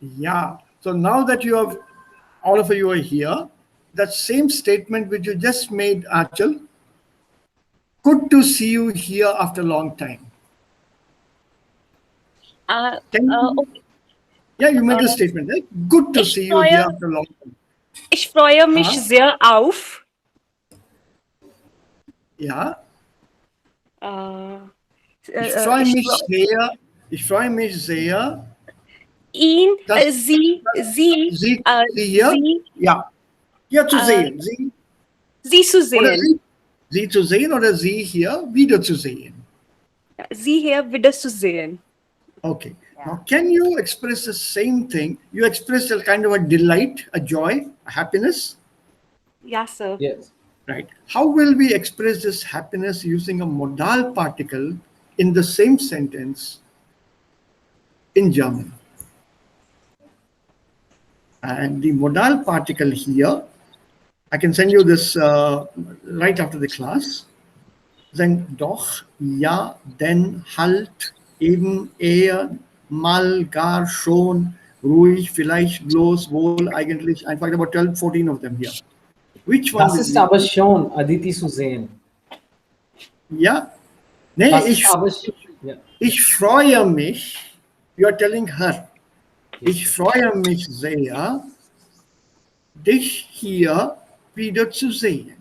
Yeah. So now that you have, all of you are here, that same statement which you just made, Achal, good to see you here after a long time. Uh, Can, okay. yeah, you made Uh, the statement, right? Good to ich see you here freue, after a long time. ich freue mich Huh? sehr auf Ja. äh, Ich freue ich mich freue sehr, ich freue mich sehr, ihn, dass, Sie, Sie hier, sie, ja, hier zu äh, sehen. sie zu Oder sehen. Sie zu sehen oder Sie hier wiederzusehen. Ja, sie hier wieder zu sehen. Okay. Ja. Now, can you express the same thing? You express a kind of a delight, a joy, a happiness, Ja, Sir. Yes. right? How will we express this happiness using a modal particle in the same sentence in German? And the modal particle here, I can send you this right after the class. Then doch, ja, denn, halt, eben, eher, mal, gar, schon, ruhig, vielleicht, bloß, wohl, eigentlich. In fact, about 12, 14 of them here. Which one Das will ist we? aber schon, Aditi zu sehen. Ja, nee, Das ist aber, ja. ich freue mich, you are telling her, Yes, ich freue mich sehr, dich hier wieder zu sehen.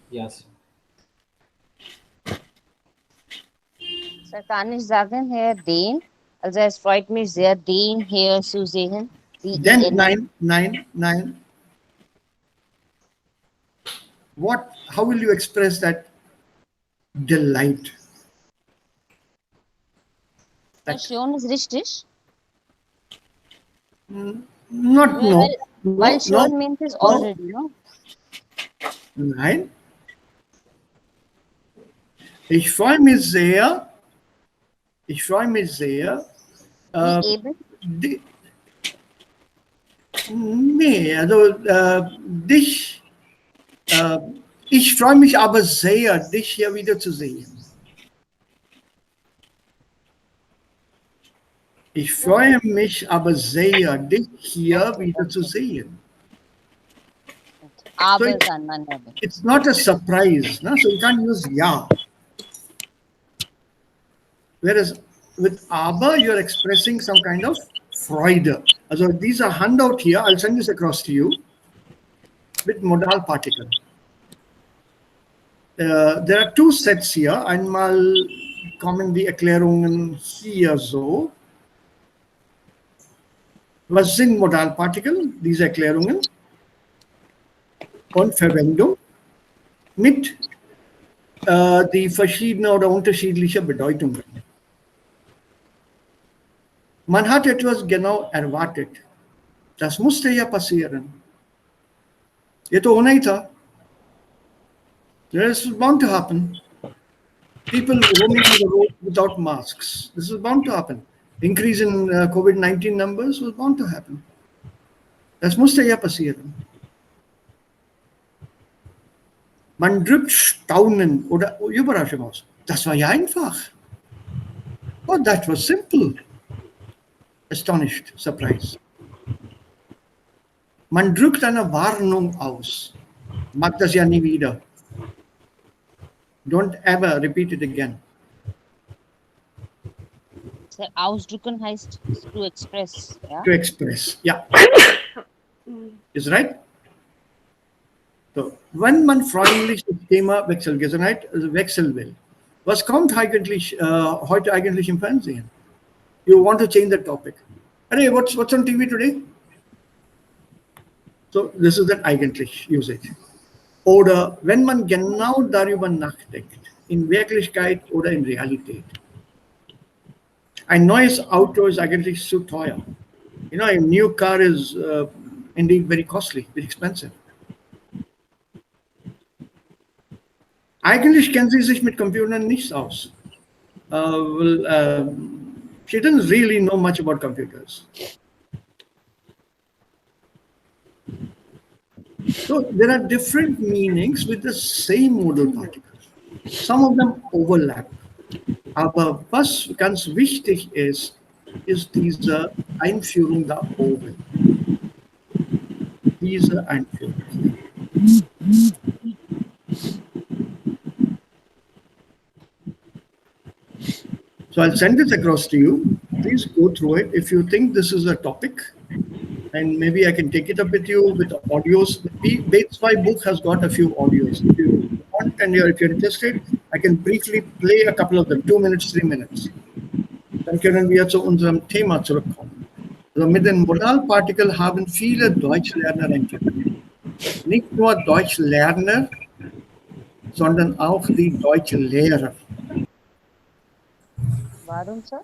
Yes. So kann ich sagen, Herr Den? Also es freut mich sehr, den hier zu sehen. Then, nein. How will you express that delight? Schon ist richtig. Not, no. Weil schon means is already, no? Nein. Ich freue mich sehr. Wie eben? Nee, also dich. Ich freue mich aber sehr, dich hier wieder zu sehen. Ich freue mich aber sehr, dich hier wieder zu sehen. Aber So it's not a surprise, no? So you can't use ja. Whereas with aber, you're expressing some kind of Freude. Also these are handout here. I'll send this across to you with modal particle. There are two sets here. Einmal kommen die Erklärungen hier so. Was sind Modalpartikel? Diese Erklärungen und Verwendung mit die verschiedene oder unterschiedliche Bedeutungen. Man hat etwas genau erwartet. Das musste ja passieren. ये तो होना ही था. This is bound to happen. People roaming on the road without masks. This is bound to happen. Increase in COVID-19 numbers was bound to happen. Das musste ja passieren. Man drückt Staunen oder Überraschung aus. Das war ja einfach. Oh, that was simple. Astonished, surprise. Man drückt eine Warnung aus. Mag das ja nie wieder. Don't ever repeat it again. So, ausdrücken heißt to express. Ja? To express, yeah. Is right? So, wenn man freundlich das Thema wechseln will, was kommt eigentlich, heute eigentlich im Fernsehen? You want to change the topic. Hey, what's on TV today? So, this is that eigentlich usage. Oder wenn man genau darüber nachdenkt, in Wirklichkeit oder in Realität. Ein neues Auto ist eigentlich zu teuer. You know, a new car is indeed very costly, very expensive. Eigentlich kennt sie sich mit Computern nicht aus. She doesn't really know much about computers. So there are different meanings with the same modal particle. Some of them overlap. Aber was ganz wichtig ist diese Einführung da oben. Diese Einführung hier. So I'll send it across to you. Please go through it. If you think this is a topic, and maybe I can take it up with you with audios. The B2 book has got a few audios. If you want and if you're interested, I can briefly play a couple of them, 2 minutes, 3 minutes. Dann können wir zu unserem Thema zurückkommen. Also mit den Modalpartikel haben viele Deutschlerner ein Problem. Nicht nur Deutschlerner, sondern auch die Deutschlehrer. Warum, sir?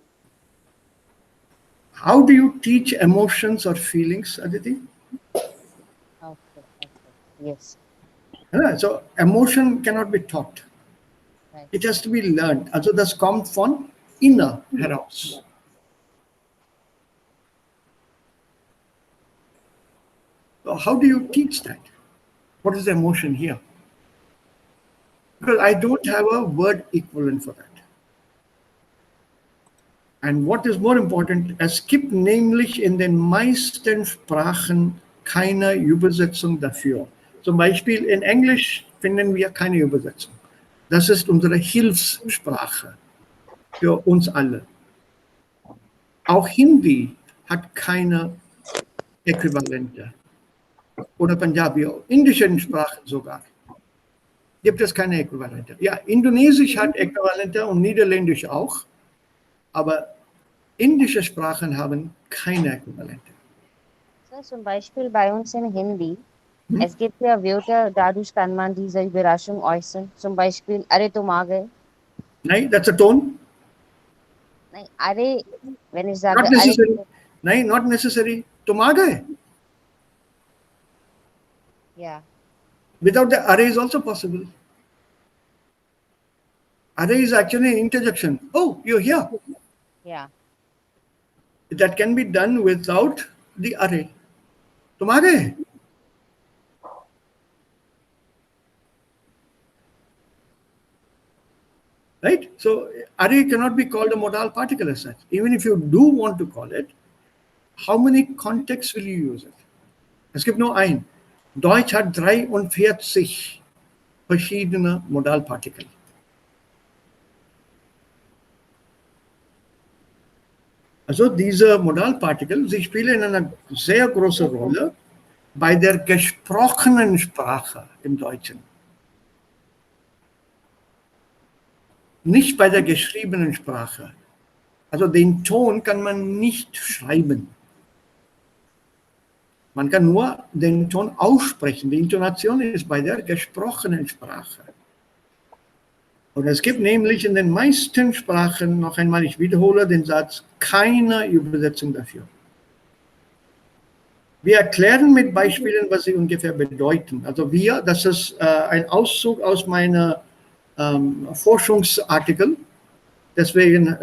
How do you teach emotions or feelings, Aditi? Okay. Yes. So emotion cannot be taught. Right. It has to be learned. Also das kommt von innen heraus. So how do you teach that? What is the emotion here? Because I don't have a word equivalent for that. And what is more important, es gibt nämlich in den meisten Sprachen keine Übersetzung dafür. Zum Beispiel in Englisch finden wir keine Übersetzung. Das ist unsere Hilfssprache für uns alle. Auch Hindi hat keine Äquivalente. Oder Punjabi, indischen Sprachen sogar. Gibt es keine Äquivalente. Ja, Indonesisch hat Äquivalente und Niederländisch auch. Aber indische Sprachen haben keine Äquivalente. So, zum Beispiel bei uns in Hindi, es gibt ja Wörter, dadurch kann man diese Überraschung äußern. Zum Beispiel, Are tum aa gaye. Nein, that's a tone. Nein, Are, wenn ich sage, Not necessary. Nein, not necessary. Tum aa gaye. Yeah. Without the are is also possible. Are is actually an interjection. Oh, you're here. Yeah. That can be done without the are. Tum aa gaye. Right? So are cannot be called a modal particle as such. Even if you do want to call it, how many contexts will you use it? Es gibt nur ein. Deutsch hat 43 verschiedene Modalpartikel. Also diese Modalpartikel, sie spielen eine sehr große Rolle bei der gesprochenen Sprache im Deutschen. Nicht bei der geschriebenen Sprache. Also den Ton kann man nicht schreiben. Man kann nur den Ton aussprechen. Die Intonation ist bei der gesprochenen Sprache. Und es gibt nämlich in den meisten Sprachen, noch einmal, ich wiederhole den Satz, keine Übersetzung dafür. Wir erklären mit Beispielen, was sie ungefähr bedeuten. Also wir, das ist ein Auszug aus meiner Forschungsartikel. Deswegen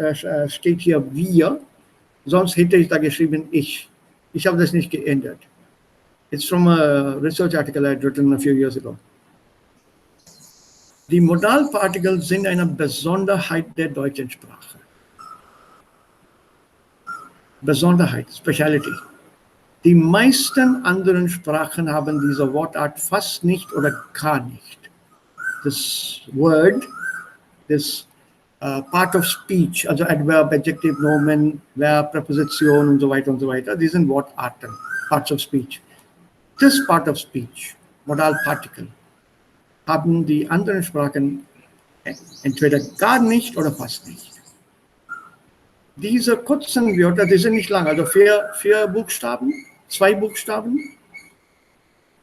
steht hier wir. Sonst hätte ich da geschrieben ich. Ich habe das nicht geändert. It's from a research article I had written a few years ago. Die Modalpartikel sind eine Besonderheit der deutschen Sprache. Besonderheit, Speciality. Die meisten anderen Sprachen haben diese Wortart fast nicht oder gar nicht. This word, this part of speech, also Adverb, Adjective, Nomen, Verb, Präposition und so weiter, die sind Wortarten, parts of speech. This part of speech, Modalpartikel, haben die anderen Sprachen entweder gar nicht oder fast nicht. Diese kurzen Wörter, die sind nicht lang, also vier Buchstaben, 2 Buchstaben,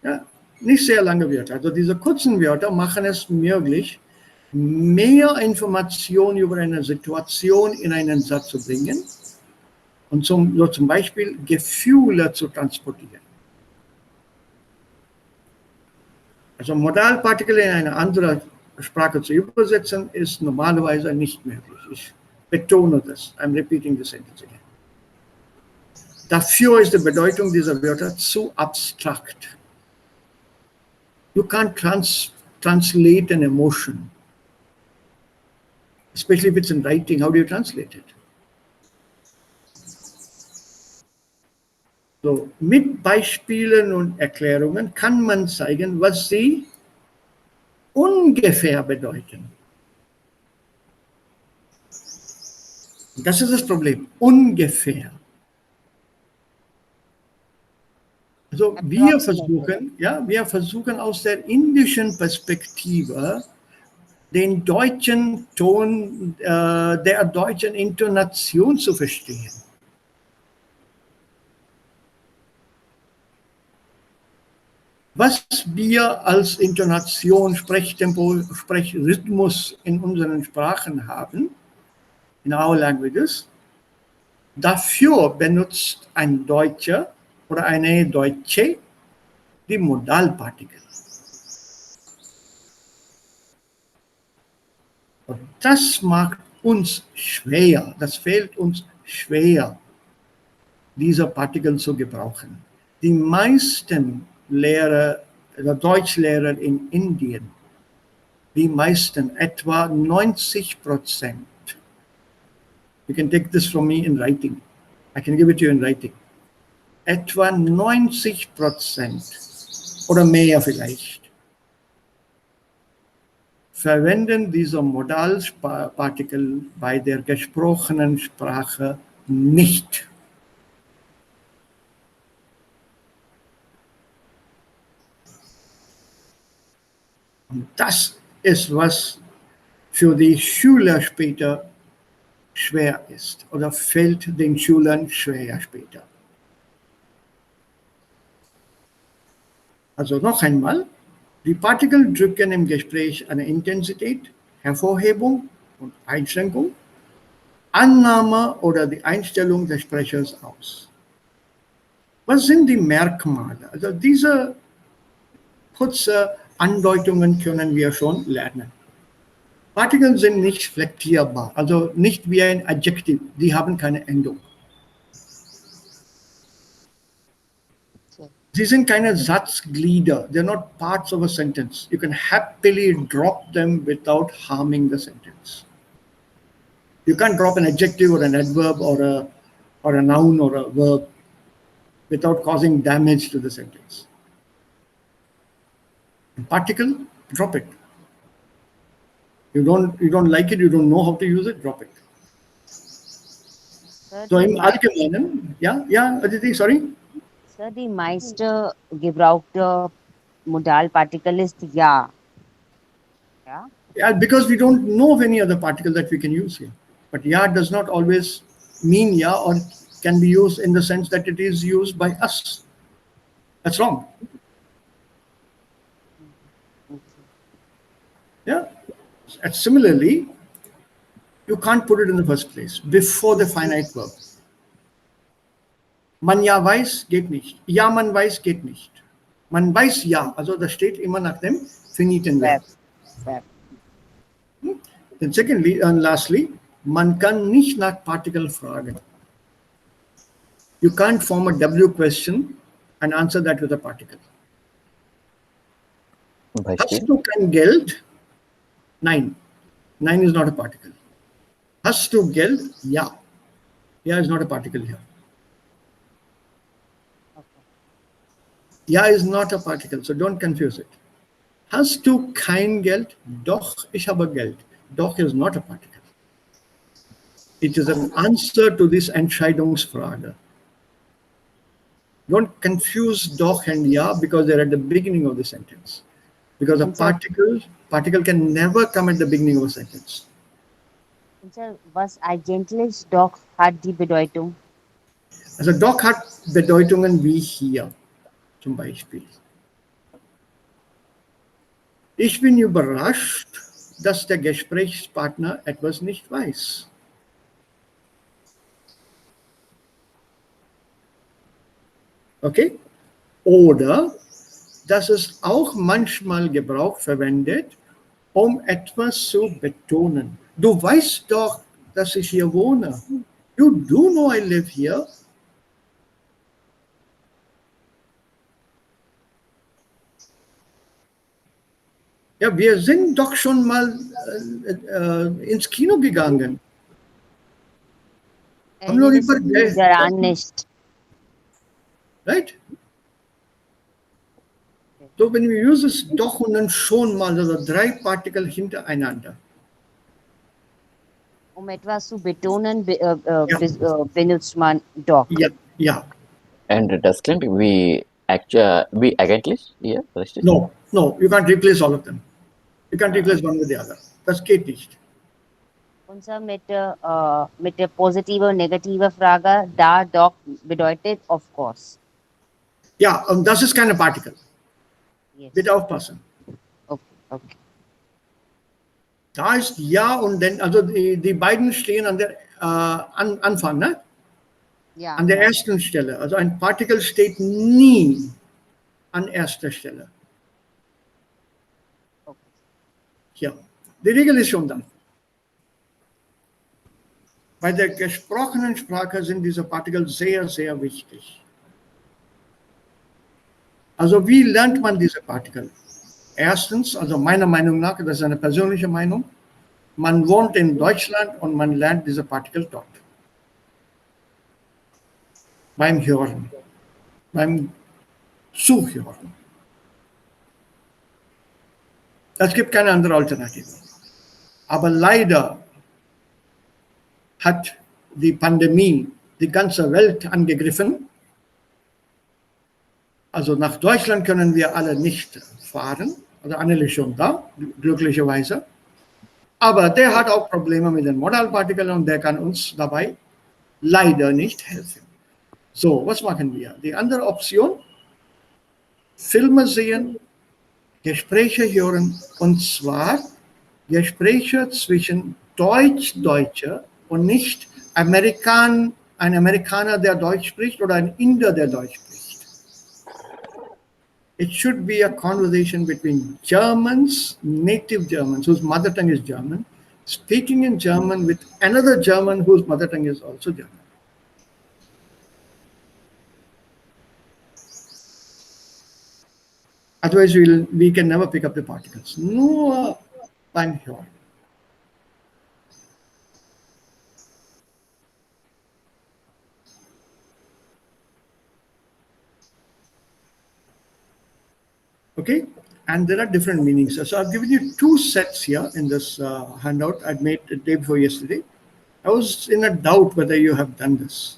ja, nicht sehr lange Wörter. Also diese kurzen Wörter machen es möglich, mehr Informationen über eine Situation in einen Satz zu bringen und zum Beispiel Gefühle zu transportieren. Also Modalpartikel in eine andere Sprache zu übersetzen, ist normalerweise nicht möglich. Ich betone das. I'm repeating the sentence again. Dafür ist die Bedeutung dieser Wörter zu abstrakt. You can't translate an emotion. Especially if it's in writing, how do you translate it? So, mit Beispielen und Erklärungen kann man zeigen, was sie ungefähr bedeuten. Das ist das Problem. Ungefähr. Also wir versuchen aus der indischen Perspektive den deutschen Ton der deutschen Intonation zu verstehen. Was wir als Intonation, Sprechtempo, Sprechrhythmus in unseren Sprachen haben, in our languages, dafür benutzt ein Deutscher oder eine Deutsche die Modalpartikel. Und das macht uns schwer, das fällt uns schwer, diese Partikel zu gebrauchen. Die meisten Lehrer, oder Deutschlehrer in Indien, die meisten, etwa 90%, you can take this from me in writing, I can give it to you in writing, etwa 90% oder mehr vielleicht, verwenden diese Modalpartikel bei der gesprochenen Sprache nicht. Und das ist, was für die Schüler später schwer ist oder fällt den Schülern schwer später. Also noch einmal, die Partikel drücken im Gespräch eine Intensität, Hervorhebung und Einschränkung, Annahme oder die Einstellung des Sprechers aus. Was sind die Merkmale? Also diese kurzen Andeutungen können wir schon lernen. Partikel sind nicht flektierbar, also nicht wie ein Adjektiv, die haben keine Endung. Sie sind keine Satzglieder, they're not parts of a sentence. You can happily drop them without harming the sentence. You can't drop an adjective or an adverb or a noun or a verb without causing damage to the sentence. Particle, drop it. You don't like it, you don't know how to use it, drop it. So im Allgemeinen, ja, Aditi, sorry? Sir, die meiste gebrauchte Modalpartikel ist ja. Ja? Yeah, because we don't know of any other particle that we can use here. But ya does not always mean ya or can be used in the sense that it is used by us. That's wrong. Yeah. And similarly, you can't put it in the first place before the finite verb. Man ja weiß geht nicht. Ja, man weiß geht nicht. Man weiß ja, also das steht immer nach dem finiten Verb. Then secondly and lastly, man kann nicht nach Partikel fragen. You can't form a W question and answer that with a particle. Hast du kein Geld? Nein. Nein is not a particle. Hast du Geld? Ja. Ja is not a particle here. Ja is not a particle, so don't confuse it. Hast du kein Geld? Doch, ich habe Geld. Doch is not a particle. It is an answer to this Entscheidungsfrage. Don't confuse doch and ja because they're at the beginning of the sentence. Because a particle can never come at the beginning of a sentence. Sir, was eigentlich doch hat die Bedeutung? Also doch hat Bedeutungen wie hier zum Beispiel. Ich bin überrascht, dass der Gesprächspartner etwas nicht weiß. Okay? Oder dass es auch manchmal Gebrauch verwendet, um etwas zu betonen. Du weißt doch, dass ich hier wohne. You do know I live here. Ja, wir sind doch schon mal ins Kino gegangen. Haben wir über Erinnerst du dich daran nicht? Right? So, when we use this doch und dann schon mal, also 3 Partikel hintereinander. Etwas zu betonen, Ja. benutzt man doch. Ja, ja. And does claim we eigentlich hier, richtig? No, you can't replace all of them. You can't replace one with the other. Das geht nicht. Und so mit der positiven und negativen Frage, da doch bedeutet of course. Ja, und das ist keine Partikel. Yes. Bitte aufpassen. Okay. Da ist ja und dann, also die beiden stehen an der Anfang, ne? Ja. An der ersten Stelle. Also ein Partikel steht nie an erster Stelle. Okay. Ja, die Regel ist schon da. Bei der gesprochenen Sprache sind diese Partikel sehr, sehr wichtig. Also wie lernt man diese Partikel? Erstens, also meiner Meinung nach, das ist eine persönliche Meinung, man wohnt in Deutschland und man lernt diese Partikel dort. Beim Hören, beim Zuhören. Es gibt keine andere Alternative. Aber leider hat die Pandemie die ganze Welt angegriffen. Also nach Deutschland können wir alle nicht fahren. Also Anil ist schon da, glücklicherweise. Aber der hat auch Probleme mit den Modalpartikeln und der kann uns dabei leider nicht helfen. So, was machen wir? Die andere Option, Filme sehen, Gespräche hören, und zwar Gespräche zwischen Deutsch-Deutsche und nicht ein Amerikaner, der Deutsch spricht, oder ein Inder, der Deutsch spricht. It should be a conversation between Germans, native Germans, whose mother tongue is German, speaking in German with another German whose mother tongue is also German. Otherwise, we can never pick up the particles. Nur beim Hören. Okay, and there are different meanings. So I've given you 2 sets here in this handout I'd made the day before yesterday. I was in a doubt whether you have done this.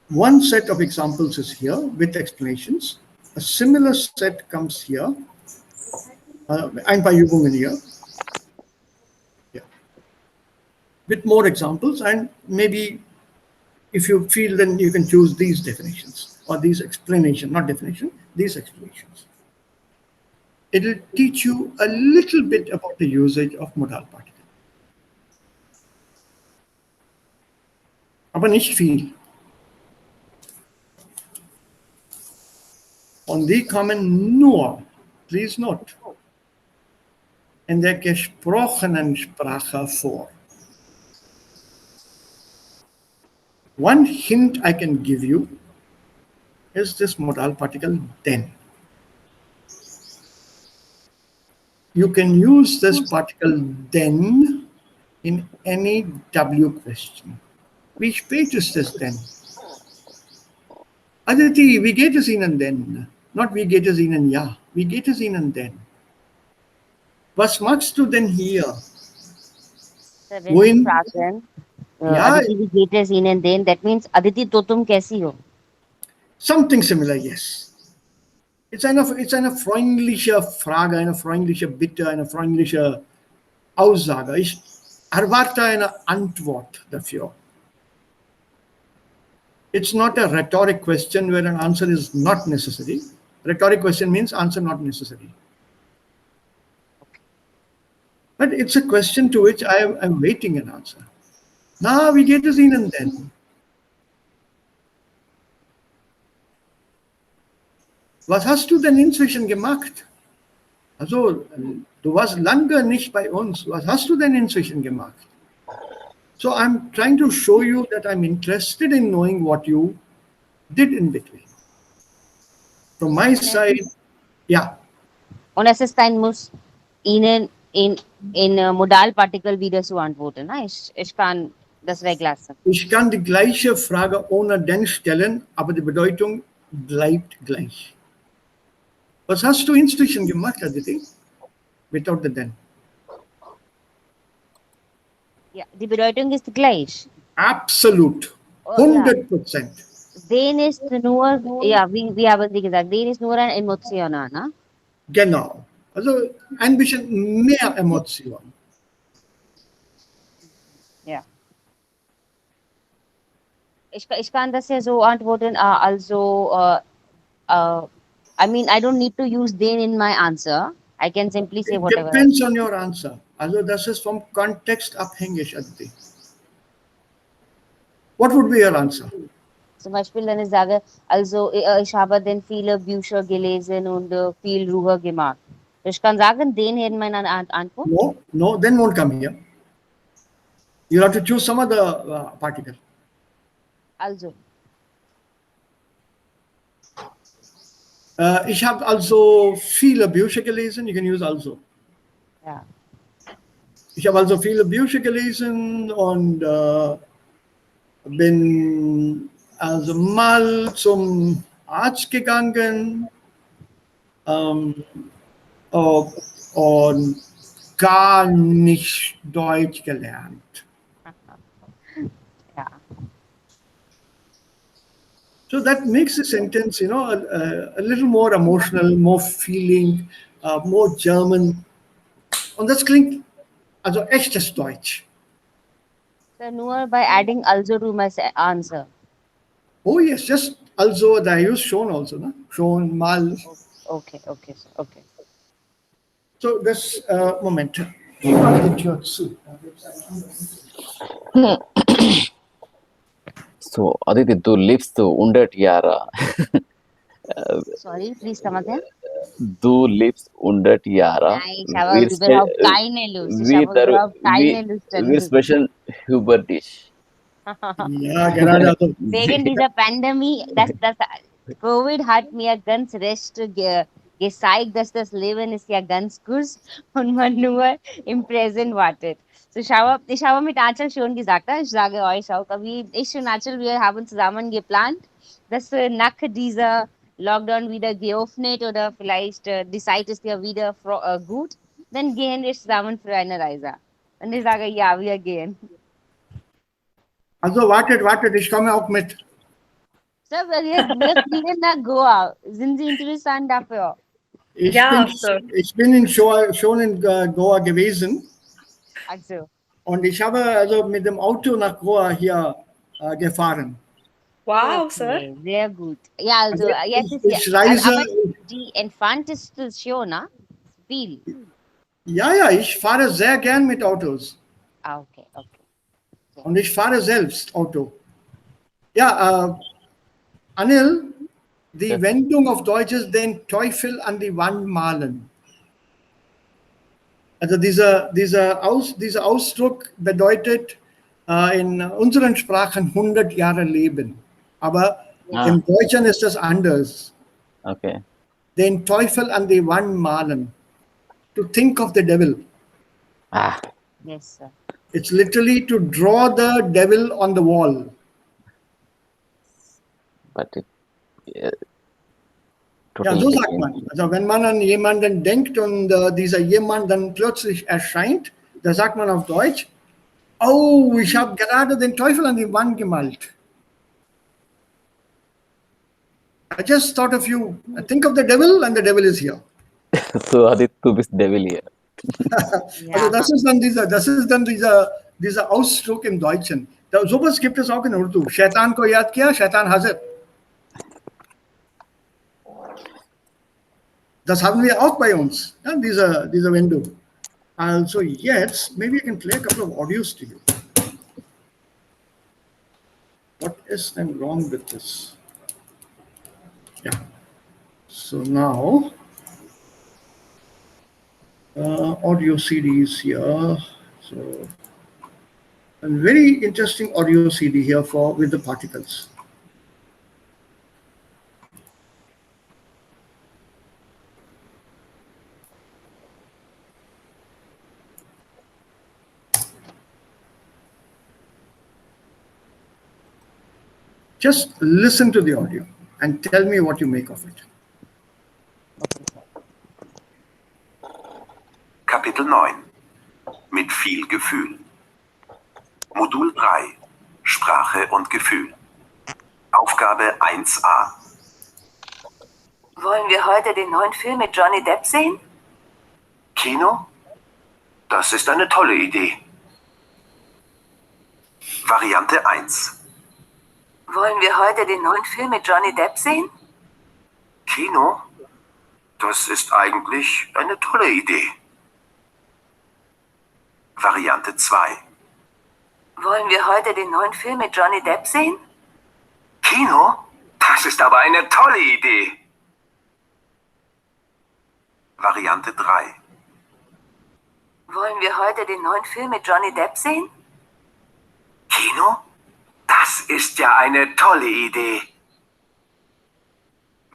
One set of examples is here with explanations. A similar set comes here. Ein paar Übungen hier. Yeah. With more examples, and maybe if you feel, then you can choose these definitions or these explanations, not definition, these explanations. It will teach you a little bit about the usage of modal particle. Aber nicht viel. Und die kommen nur, please note, in der gesprochenen Sprache vor. One hint I can give you is this modal particle then. You can use this particle then in any W question. Wie spät ist es denn? Aditi, wie geht es Ihnen denn? Not wie geht es Ihnen ja. Wie geht es Ihnen denn? Was machst du denn hier? Wenn Sie fragen, Ja. Aditi, wie geht es Ihnen denn? That means, Aditi, to tum kaisi ho? Something similar, yes. It's eine freundliche Frage, eine freundliche Bitte, eine freundliche Aussage. Ich erwarte eine Antwort dafür. It's not a rhetoric question where an answer is not necessary. Rhetoric question means answer not necessary. But it's a question to which I'm waiting an answer. Na, wie geht es Ihnen denn? Was hast du denn inzwischen gemacht? Also, du warst lange nicht bei uns. Was hast du denn inzwischen gemacht? So I'm trying to show you that I'm interested in knowing what you did in between. From my side, yeah. Und es ist ein Muss, Ihnen in Modalpartikel wieder zu antworten. Ne? Ich kann das weglassen. Ich kann die gleiche Frage ohne den stellen, aber die Bedeutung bleibt gleich. Was hast du inzwischen gemacht, Aditi? Without the then. Ja, die Bedeutung ist gleich. Absolut. Oh, ja. 100%. Den ist nur, ja, wie haben Sie gesagt, den ist nur ein Emotional, ne? Genau. Also ein bisschen mehr Emotion. Ja. Ich kann das ja so antworten, also, I mean, I don't need to use den in my answer. I can simply say It whatever. depends on your answer. Also das ist vom Kontext abhängig, Aditi. What would be your answer? Zum Beispiel, wenn ich sage, also, ich habe dann viele Bücher gelesen und viel Ruhe gemacht. Ich kann sagen, den in meiner Antwort. No, then won't come here. You have to choose some other particle. Also, Ich habe also viele Bücher gelesen. You can use also. ja. Ich habe also viele Bücher gelesen und bin also mal zum Arzt gegangen und gar nicht Deutsch gelernt. Ja. So that makes the sentence, a little more emotional, more feeling, more German. Und das klingt also echtes Deutsch. So, nur by adding also to my answer. Oh yes, just also, I use schon also, no? Schon, mal. Okay. So das, Moment. Ich mache die Tür zu. So, Aditi, du lebst 100 Jahre. Sorry, please come again. Du lebst 100 Jahre. Nein, ich habe überhaupt keine Lust. Ich habe überhaupt keine Lust. Wir sprechen über dich. Ja, gerade. Also, Wegen dieser Pandemie, das Covid hat mir ganz recht gezeigt, dass das Leben ist ja ganz kurz und man nur im Präsent wartet. So, ich habe mit Achal schon gesagt, ich sage euch auch, wie ich und Achal, wir haben zusammen geplant, dass nach dieser Lockdown wieder geöffnet oder vielleicht die Zeit ist ja wieder gut, dann gehen wir zusammen für eine Reise. Und ich sage, ja, wir gehen. also wartet, ich komme auch mit. Sir, wir fliegen nach Goa. Sind Sie interessant dafür? Ich Ja, bin, Sir. ich bin schon in Goa gewesen Also, und ich habe also mit dem Auto nach Goa hier gefahren. Wow, Sir. okay, sehr gut. Ja, also, jetzt ist Ich reise, aber die entfernteste schon, ne? Viel. ja, ich fahre sehr gern mit Autos Okay. und ich fahre selbst Auto. Ja, Anil, die Ja. Wendung auf Deutsch ist den Teufel an die Wand malen. Also dieser Ausdruck bedeutet in unseren Sprachen 100 Jahre leben. Aber im Deutschen ist das anders. Okay. Den Teufel an die Wand malen. To think of the devil. Ah, Yes, sir. It's literally to draw the devil on the wall. but it, Ja, totally so sagt different. man. Also wenn man an jemanden denkt und dieser jemand dann plötzlich erscheint, da sagt man auf Deutsch, oh, ich habe gerade den Teufel an die Wand gemalt. I just thought of you. Think of the devil and the devil is here. So, Aditi, du bist Devil hier. Also das ist dann dieser Ausdruck im Deutschen. Sowas gibt es auch in Urdu. Shaitan ko yad kiya, Shaitan hazir. Das haben wir auch bei uns, ja, diese Wendung. Also jetzt, maybe I can play a couple of audios to you. What is then wrong with this? Yeah. So now, audio CDs here. So a very interesting audio CD here with the particles. Just listen to the audio and tell me what you make of it. Kapitel 9. Mit viel Gefühl. Modul 3. Sprache und Gefühl. Aufgabe 1a. Wollen wir heute den neuen Film mit Johnny Depp sehen? Kino? Das ist eine tolle Idee. Variante 1. Wollen wir heute den neuen Film mit Johnny Depp sehen? Kino? Das ist eigentlich eine tolle Idee. Variante 2. Wollen wir heute den neuen Film mit Johnny Depp sehen? Kino? Das ist aber eine tolle Idee. Variante 3. Wollen wir heute den neuen Film mit Johnny Depp sehen? Kino? Das ist ja eine tolle Idee.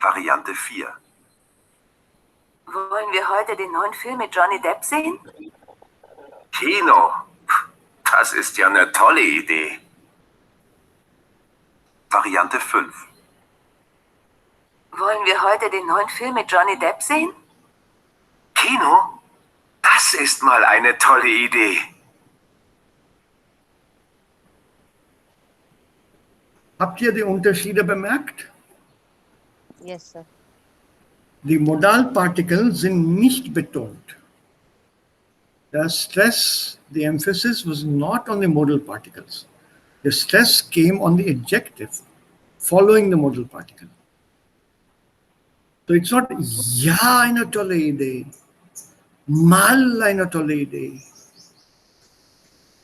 Variante 4. Wollen wir heute den neuen Film mit Johnny Depp sehen? Kino? Das ist ja eine tolle Idee. Variante 5. Wollen wir heute den neuen Film mit Johnny Depp sehen? Kino? Das ist mal eine tolle Idee. Habt ihr die Unterschiede bemerkt? Yes, sir. Die Modalpartikel sind nicht betont. The stress, the emphasis was not on the modal particles. The stress came on the adjective following the modal particle. So it's not ja eine tolle Idee, mal eine tolle Idee.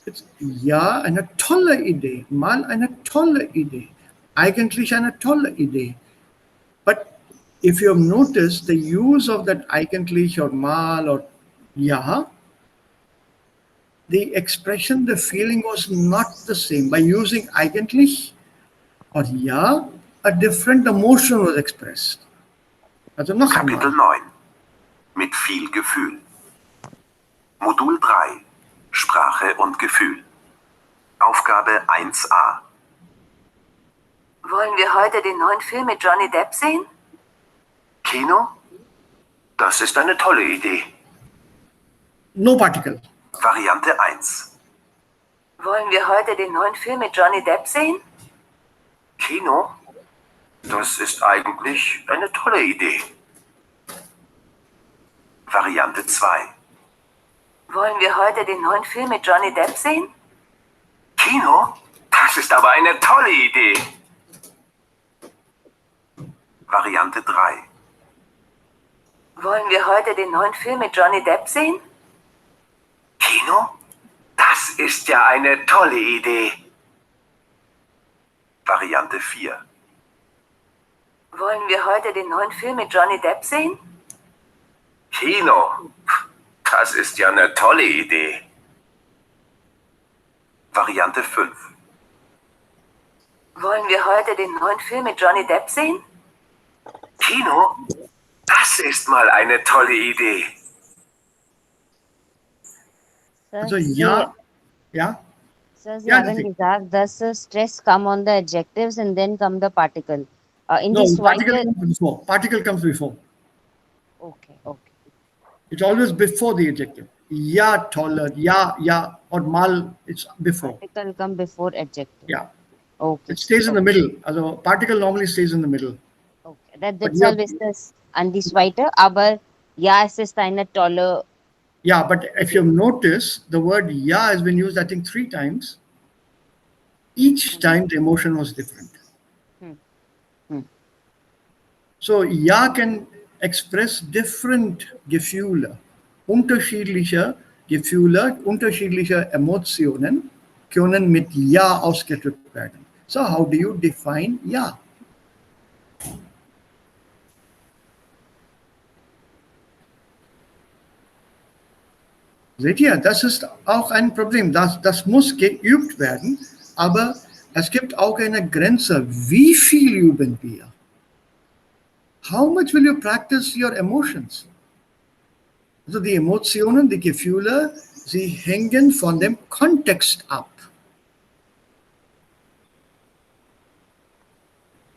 It's ja eine tolle Idee, mal eine tolle Idee, eigentlich eine tolle Idee. But if you have noticed the use of that eigentlich or mal or ja, the expression, the feeling was not the same. By using eigentlich or ja, a different emotion was expressed. Also noch Kapitel einmal. 9. Mit viel Gefühl. Modul 3. Sprache und Gefühl. Aufgabe 1a. Wollen wir heute den neuen Film mit Johnny Depp sehen? Kino? Das ist eine tolle Idee. No particle. Variante 1. Wollen wir heute den neuen Film mit Johnny Depp sehen? Kino? Das ist eigentlich eine tolle Idee. Variante 2. Wollen wir heute den neuen Film mit Johnny Depp sehen? Kino? Das ist aber eine tolle Idee. Variante 3. Wollen wir heute den neuen Film mit Johnny Depp sehen? Kino? Das ist ja eine tolle Idee. Variante 4. Wollen wir heute den neuen Film mit Johnny Depp sehen? Kino? Das ist ja eine tolle Idee. Variante 5. Wollen wir heute den neuen Film mit Johnny Depp sehen? Kino? Das ist mal eine tolle Idee. Sir, Also ja, ja. Sir, Sie Ja, haven't Aditi. gesagt, does stress come on the adjectives and then come the particle? In No, this particle white... comes before. Particle comes before. Okay, okay. It's always before the adjective. Ja, toller, ja, or mal, it's before. Particle come before adjective. Yeah. Okay. It stays in the middle. Also particle normally stays in the middle. Okay. That But itself yeah. is this and this whiter, aber ja, es ist eine tolle... Yeah, but if you've noticed, the word ja has been used, I think, 3 times. Each time the emotion was different. So ja can express different Gefühle, unterschiedliche Gefühle, unterschiedliche Emotionen können mit ja ausgedrückt werden. So how do you define ja? Seht ihr, das ist auch ein Problem. Das muss geübt werden, aber es gibt auch eine Grenze. Wie viel üben wir? How much will you practice your emotions? Also die Emotionen, die Gefühle, sie hängen von dem Kontext ab.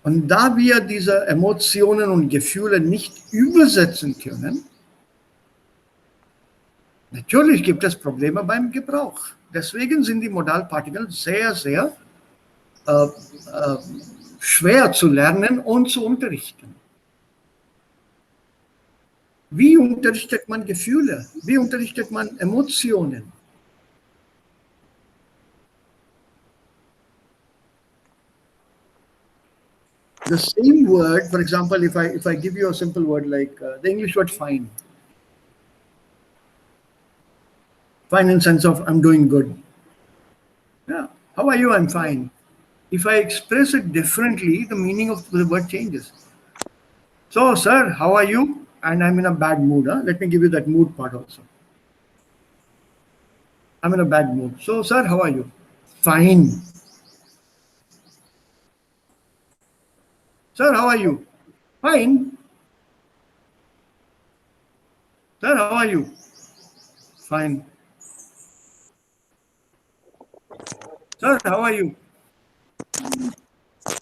Und da wir diese Emotionen und Gefühle nicht übersetzen können, natürlich gibt es Probleme beim Gebrauch. Deswegen sind die Modalpartikel sehr, sehr schwer zu lernen und zu unterrichten. Wie unterrichtet man Gefühle? Wie unterrichtet man Emotionen? The same word, for example, if I give you a simple word like the English word fine. Fine in sense of I'm doing good. Yeah. How are you? I'm fine. If I express it differently, the meaning of the word changes. So, sir, how are you? And I'm in a bad mood. Huh? Let me give you that mood part also. I'm in a bad mood. So, sir, how are you? Fine. Sir, how are you? Fine. Sir, how are you? Fine. Sir, how are you?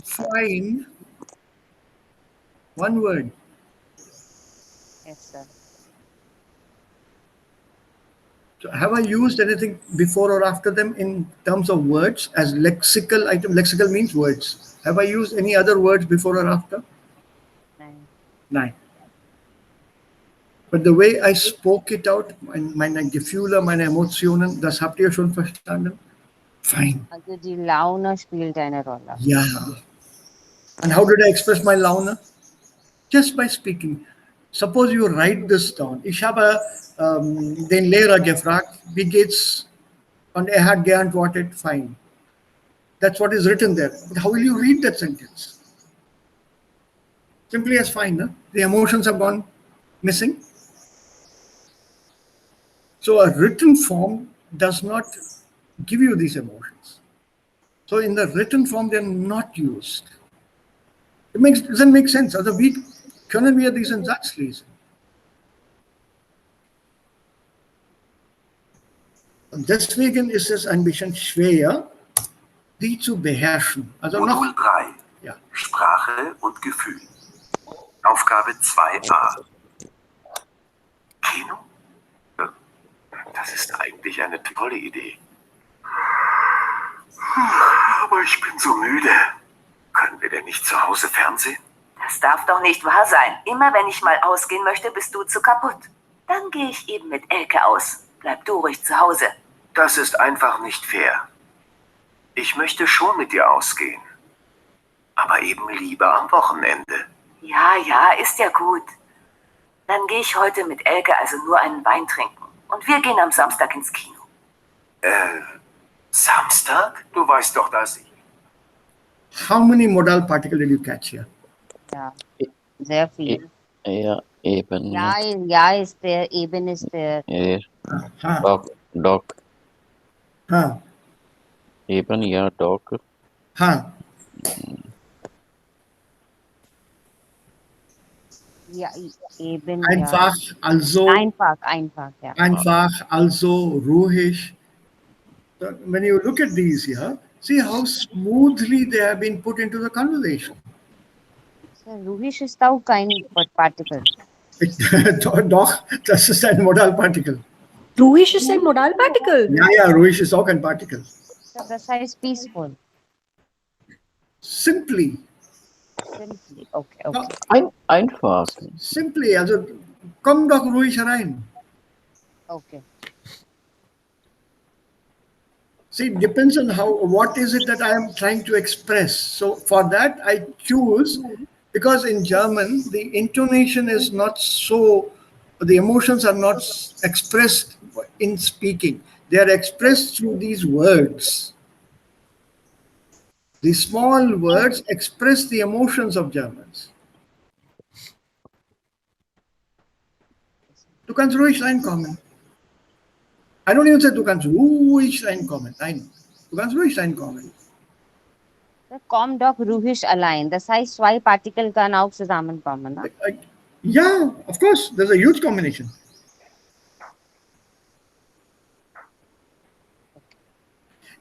Fine. One word. Yes, sir. So have I used anything before or after them in terms of words as lexical item? Lexical means words. Have I used any other words before or after? Nein. Nein. But the way I spoke it out, meine Gefühle, meine Emotionen, das habt ihr schon verstanden? Fine. Also die Laune spielt eine Rolle. Ja. And how did I express my Laune? Just by speaking. Suppose you write this down. Ich habe den Lehrer gefragt, wie geht's? Und er hat geantwortet, fine. That's what is written there. But how will you read that sentence? Simply as fine. No? The emotions have gone missing. So a written form does not give you these emotions. So in the written form, they're not used. Doesn't make sense. Also wie können wir diesen Satz lesen? Und deswegen ist es ein bisschen schwer, die zu beherrschen. Also Modul noch, 3. ja. Sprache und Gefühl. Aufgabe 2a. Kino? Das ist eigentlich eine tolle Idee. Aber ich bin so müde. Können wir denn nicht zu Hause Fernsehen? Das darf doch nicht wahr sein. Immer wenn ich mal ausgehen möchte, bist du zu kaputt. Dann gehe ich eben mit Elke aus. Bleib du ruhig zu Hause. Das ist einfach nicht fair. Ich möchte schon mit dir ausgehen. Aber eben lieber am Wochenende. Ja, ja, ist ja gut. Dann gehe ich heute mit Elke also nur einen Wein trinken. Und wir gehen am Samstag ins Kino. Samstag? Du weißt doch, dass ich... How many modal particles did you catch here? Ja, sehr viel. Ja, eben. Ja ist der, eben ist der. Ha. Dog. Ha. Eben, ja, dog. Ha. Ja, eben. Einfach, Ja. also. Einfach, ja. Einfach, also, ruhig. When you look at these here, see how smoothly they have been put into the conversation. Ruhisch ist auch kein Partikel. Doch, das ist ein Modalpartikel. Ruhisch ist ein Modalpartikel. Ja, ja, ruhig ist auch ein Partikel. Das heißt peaceful. Simply. Simply. Okay. Einfach. Simply, also komm doch ruhig rein. Okay. See, it depends on what is it that I am trying to express. So for that, I choose, because in German, the intonation is not so, the emotions are not expressed in speaking. They are expressed through these words. The small words express the emotions of Germans. Du kannst ruhig reinkommen. I don't even say du kannst ruhig reinkommen. Nein, du kannst ruhig reinkommen. Komm doch ruhig allein. Das heißt, zwei Partikel können auch zusammenkommen. Ne? Yeah, of course, there's a huge combination.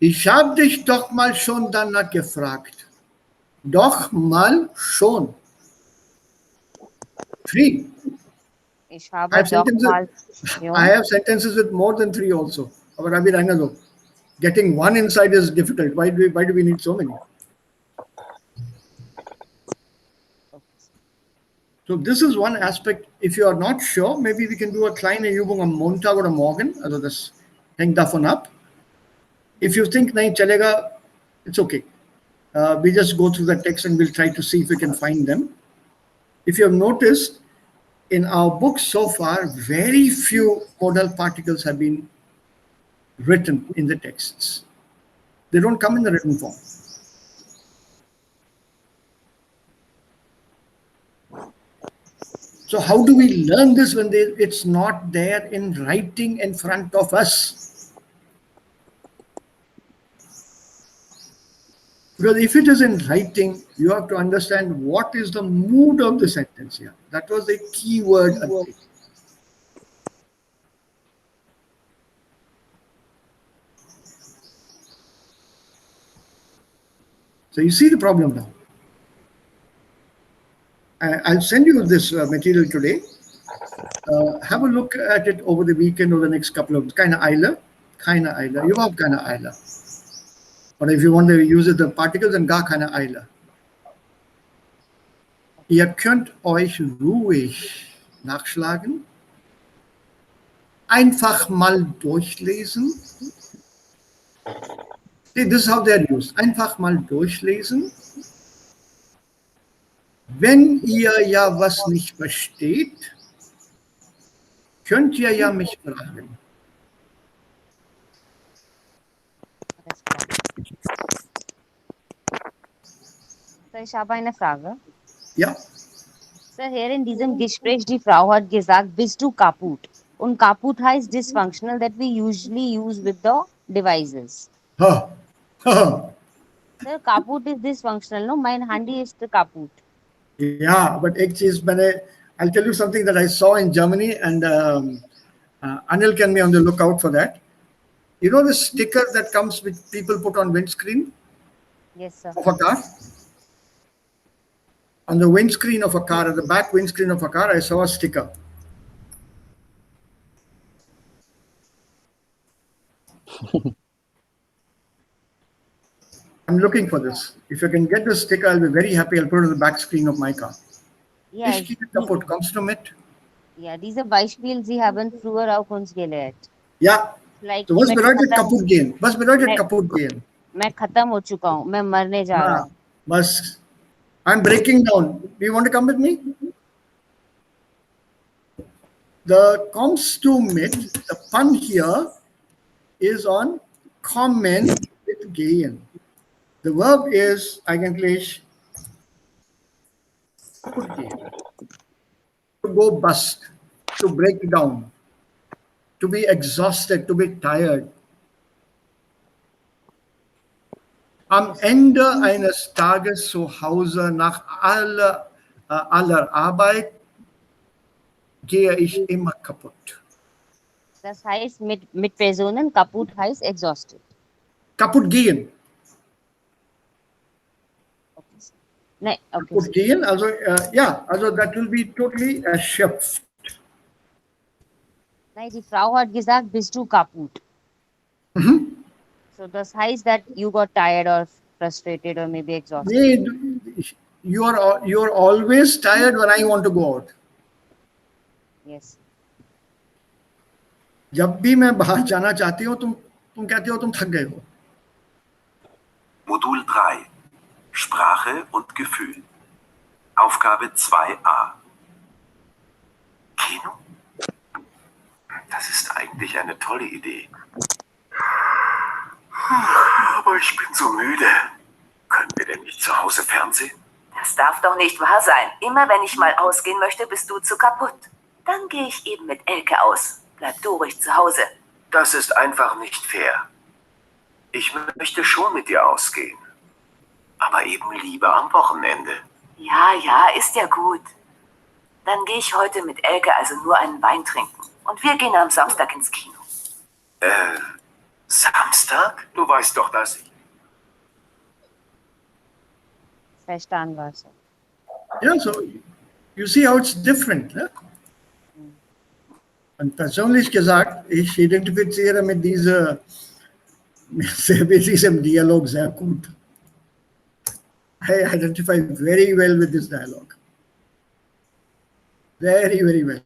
Ich habe dich doch mal schon danach gefragt. Doch mal schon. 3. Ich I habe have doch sentences. mal I schon. have sentences with more than 3 also. Aber Rabi Rangalo, getting one inside is difficult. Why do we need so many? So this is one aspect. If you are not sure, maybe we can do a kleine Übung am Montag oder morgen. Also das hängt davon ab. If you think nahi chalega, it's okay. We just go through the text and we'll try to see if we can find them. If you have noticed, in our books so far, very few modal particles have been written in the texts. They don't come in the written form. So how do we learn this when it's not there in writing in front of us? Because if it is in writing, you have to understand what is the mood of the sentence here. That was the key word. So you see the problem now. I'll send you this material today. Have a look at it over the weekend or the next couple of keine Eile. Überhaupt keine Eile. Or if you want to use it, the particles, dann gar keine Eile. Ihr könnt euch ruhig nachschlagen, einfach mal durchlesen. See, this is how they're used. Einfach mal durchlesen. Wenn ihr ja was nicht versteht, könnt ihr ja mich fragen. So, ich habe eine Frage. Ja. Sir, hier in diesem Gespräch, die Frau hat gesagt, bist du kaputt? Und kaputt heißt dysfunctional that we usually use with the devices. Ha. Ha. Sir, kaputt is dysfunctional, no? Mein Handy ist kaputt. Yeah, but I'll tell you something that I saw in Germany, and Anil can be on the lookout for that. You know the sticker that comes with people put on windscreen Yes, sir. of a car? On the windscreen of a car, at the back windscreen of a car, I saw a sticker. I'm looking for this. If you can get the sticker, I'll be very happy. I'll put it on the back screen of my car. Yes. Ich gehe kaputt. Kommst du mit? Ja, diese Beispiele, Sie haben früher auch uns gelehrt. Ja. Like, So was bedeutet kaputt gehen? Was bedeutet kaputt gehen? मैं खत्म हो चुका हूँ, मैं मरने जा रहा हूँ. Bas, I'm breaking down. Do you want to come with me? The kommst du mit, the pun here is on kommen mit gehen. The verb is eigentlich kaputt gehen. To go bust, to break down, to be exhausted, to be tired. Am Ende eines Tages zu Hause nach aller Arbeit gehe ich immer kaputt. Das heißt, mit Personen kaputt heißt exhausted. Kaputt gehen. Okay. Nein, okay. Kaputt gehen, also also that will be totally erschöpft. Nein, die Frau hat gesagt, bist du kaputt. So das heißt that you got tired or frustrated or maybe exhausted. Nee, you're always tired when I want to go out. Yes. जब भी मैं बाहर जाना चाहती हूँ तुम कहते हो तुम थक गए हो. Modul 3. Sprache und Gefühl. Aufgabe 2a. Kino? Das ist eigentlich eine tolle Idee. Aber ich bin so müde. Können wir denn nicht zu Hause Fernsehen? Das darf doch nicht wahr sein. Immer wenn ich mal ausgehen möchte, bist du zu kaputt. Dann gehe ich eben mit Elke aus. Bleib du ruhig zu Hause. Das ist einfach nicht fair. Ich möchte schon mit dir ausgehen. Aber eben lieber am Wochenende. Ja, ist ja gut. Dann gehe ich heute mit Elke also nur einen Wein trinken. Und wir gehen am Samstag ins Kino. Samstag? Du weißt doch, dass ich... Verstanden war so. Yeah, so you see how it's different. Ne? Und persönlich gesagt, ich identifiziere mit diesem Dialog sehr gut. I identify very well with this dialogue. Very, very well.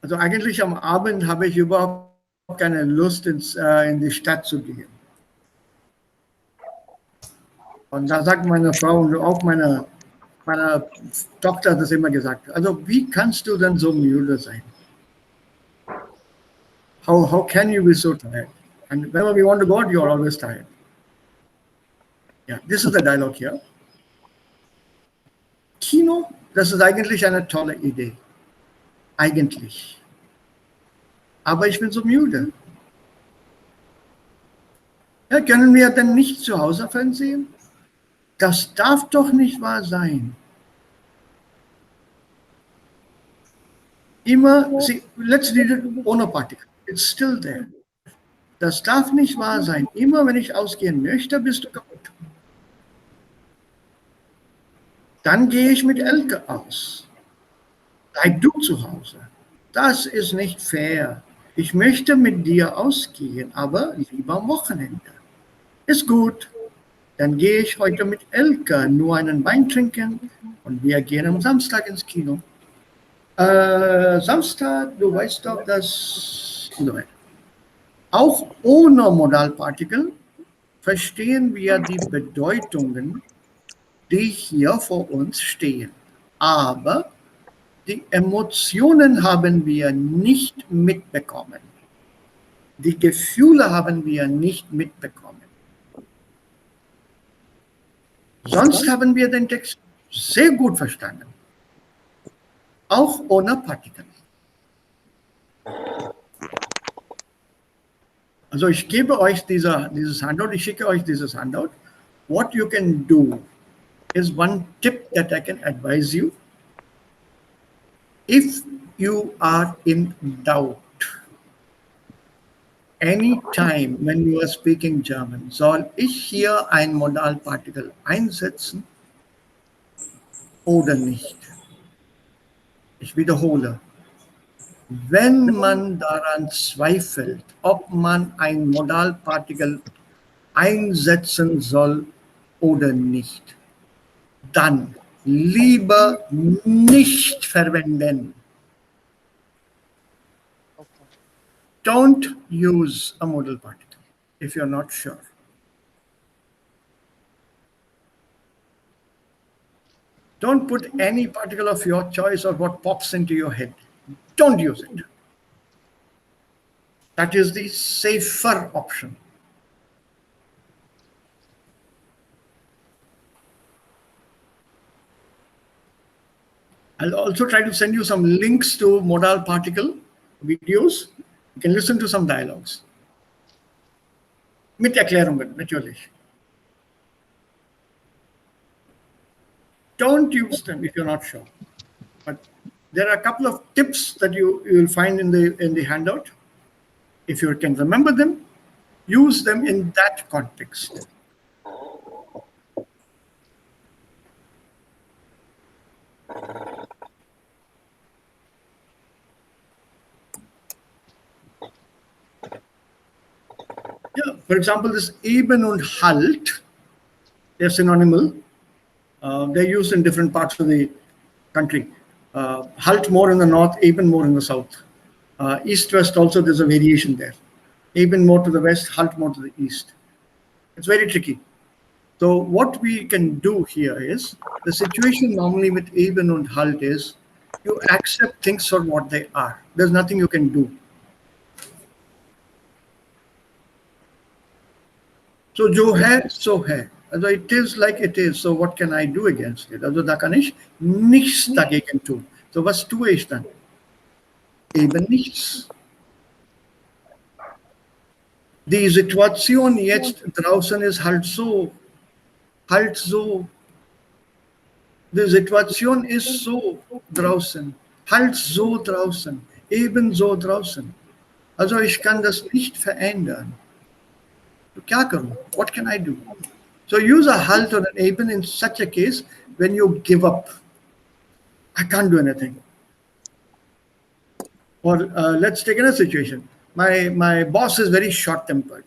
Also eigentlich am Abend habe ich überhaupt keine Lust, in die Stadt zu gehen. Und da sagt meine Frau und auch meine Tochter hat das immer gesagt. Also wie kannst du denn so müde sein? How can you be so tired? And whenever we want to go out, you're always tired. Yeah, this is the dialogue here. Kino, das ist eigentlich eine tolle Idee. Eigentlich. Aber ich bin so müde. Ja, können wir denn nicht zu Hause fernsehen? Das darf doch nicht wahr sein. Immer, see, let's read it ohne Partikel. It's still there. Das darf nicht wahr sein. Immer wenn ich ausgehen möchte, bist du kaputt. Dann gehe ich mit Elke aus. Bleib du zu Hause. Das ist nicht fair. Ich möchte mit dir ausgehen, aber lieber am Wochenende. Ist gut. Dann gehe ich heute mit Elke nur einen Wein trinken und wir gehen am Samstag ins Kino. Samstag, du weißt doch, dass... Auch ohne Modalpartikel verstehen wir die Bedeutungen, die hier vor uns stehen. Aber die Emotionen haben wir nicht mitbekommen. Die Gefühle haben wir nicht mitbekommen. Sonst haben wir den Text sehr gut verstanden. Auch ohne Partikel. Also ich gebe euch dieses Handout, ich schicke euch dieses Handout. What you can do is one tip that I can advise you. If you are in doubt, anytime when you are speaking German, soll ich hier ein Modalpartikel einsetzen oder nicht? Ich wiederhole. Wenn man daran zweifelt, ob man ein Modalpartikel einsetzen soll oder nicht, dann lieber nicht verwenden. Don't use a modal particle if you're not sure. Don't put any particle of your choice or what pops into your head. Don't use it. That is the safer option. I'll also try to send you some links to modal particle videos. You can listen to some dialogues. Mit Erklärungen, natürlich. Don't use them if you're not sure. But there are a couple of tips that you will find in the handout. If you can remember them, use them in that context. Yeah, for example, this eben und halt, they're synonymal. They're used in different parts of the country. Halt more in the north, eben more in the south. East-west also, there's a variation there. Eben more to the west, halt more to the east. It's very tricky. So what we can do here is, the situation normally with eben und halt is, you accept things for what they are. There's nothing you can do. So जो है सो है. Also it is like it is. So what can I do against it? Also da kann ich nichts dagegen tun. So was tue ich dann? Eben nichts. Die Situation jetzt draußen ist halt so. Halt so. Die Situation ist so draußen. Halt so draußen. Ebenso draußen. Also ich kann das nicht verändern. क्या करूं? What can I do? So use a halt or an eben in such a case when you give up. I can't do anything. Or let's take another situation. My boss is very short-tempered.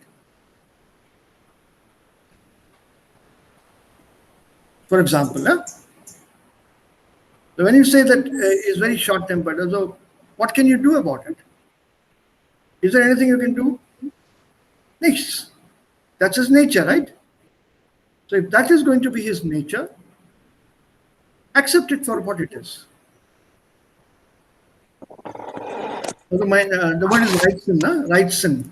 For example, so when you say that he's very short-tempered, so what can you do about it? Is there anything you can do? Nichts. That's his nature, right? So if that is going to be his nature, accept it for what it is. The word is Reizen, Reizen,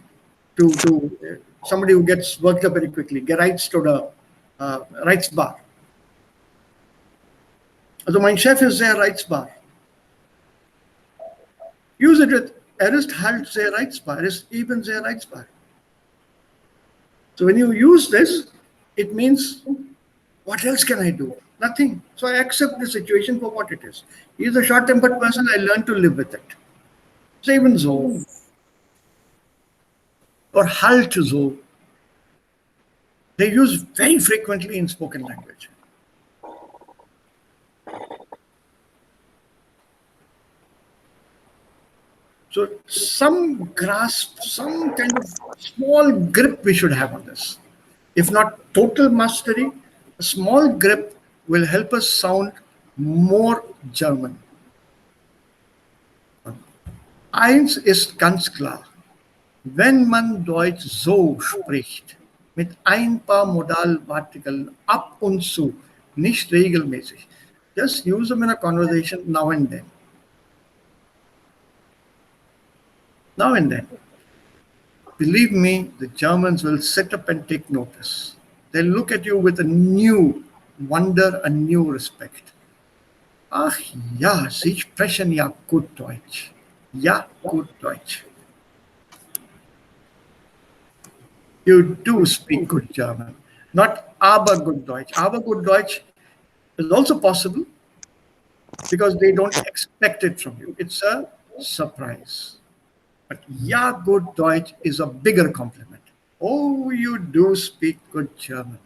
to somebody who gets worked up very quickly. Gereizt oder reizbar. Also mein Chef ist sehr reizbar. Use it with ist halt sehr reizbar, ist eben sehr reizbar. So when you use this, it means, what else can I do? Nothing. So I accept the situation for what it is. He's a short-tempered person, I learn to live with it. So even so. Or halt so. They use very frequently in spoken language. So some grasp, some kind of small grip we should have on this. If not total mastery, a small grip will help us sound more German. Eins ist ganz klar. Wenn man Deutsch so spricht, mit ein paar Modalpartikeln ab und zu, nicht regelmäßig, just use them in a conversation now and then. Now and then. Believe me, the Germans will sit up and take notice. They'll look at you with a new wonder, a new respect. Ach ja, Sie sprechen ja gut Deutsch. Ja, gut Deutsch. You do speak good German, not aber gut Deutsch. Aber gut Deutsch is also possible because they don't expect it from you. It's a surprise. But ja, good Deutsch is a bigger compliment. Oh, you do speak good German.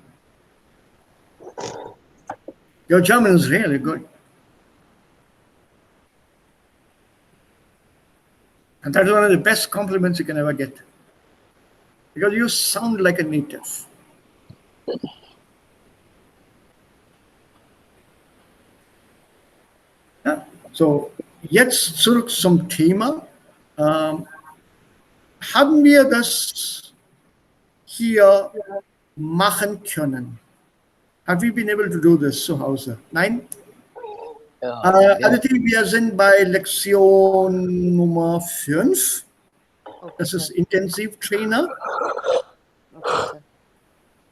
Your German is really good. And that is one of the best compliments you can ever get. Because you sound like a native. Ja, so, jetzt zurück zum Thema. Haben wir das hier machen können? Have we been able to do this zu Hause? Nein? Aditi, wir sind bei Lektion Nummer 5. Das ist Intensivtrainer.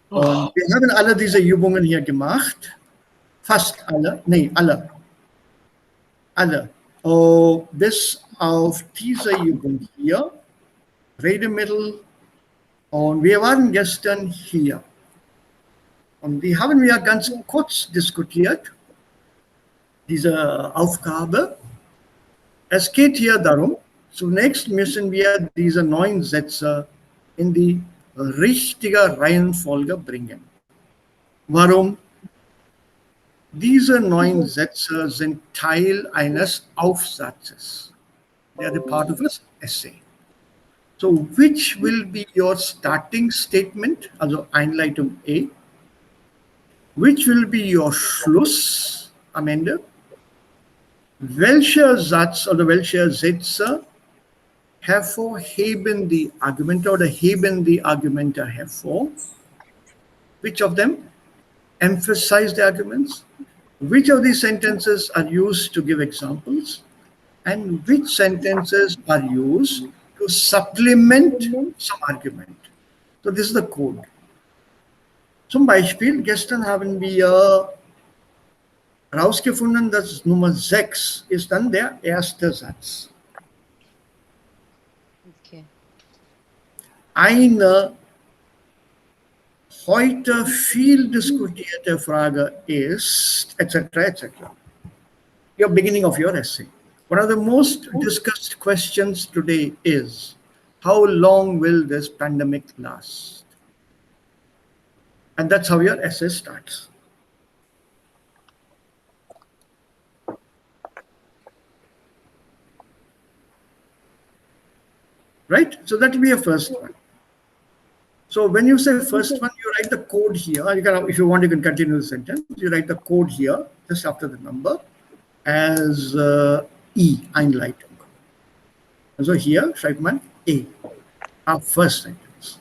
Okay, Und wir haben alle diese Übungen hier gemacht. Fast alle. Nee, alle. Alle. Oh, bis auf diese Übung hier. Redemittel. Und wir waren gestern hier. Und die haben wir ganz kurz diskutiert. Diese Aufgabe. Es geht hier darum, zunächst müssen wir diese 9 Sätze in die richtige Reihenfolge bringen. Warum? Diese 9 Sätze sind Teil eines Aufsatzes. They are part of an essay. So, which will be your starting statement, also Einleitung A? Which will be your Schluss am Ende? Welcher Satz oder welche Sätze hervorheben die Argumente oder heben die Argumente hervor? Which of them emphasize the arguments? Which of these sentences are used to give examples? And which sentences are used to supplement some argument? So this is the code. Zum Beispiel, gestern haben wir herausgefunden, dass Nummer 6 ist dann der erste Satz. okay. Eine heute viel diskutierte Frage ist, etc., etc. Your beginning of your essay. One of the most discussed questions today is, how long will this pandemic last? And that's how your essay starts. Right? So that will be your first one. So when you say first one, you write the code here. You can, if you want, you can continue the sentence. You write the code here, just after the number, as E, Einleitung. So here, schreibt man A, our first sentence.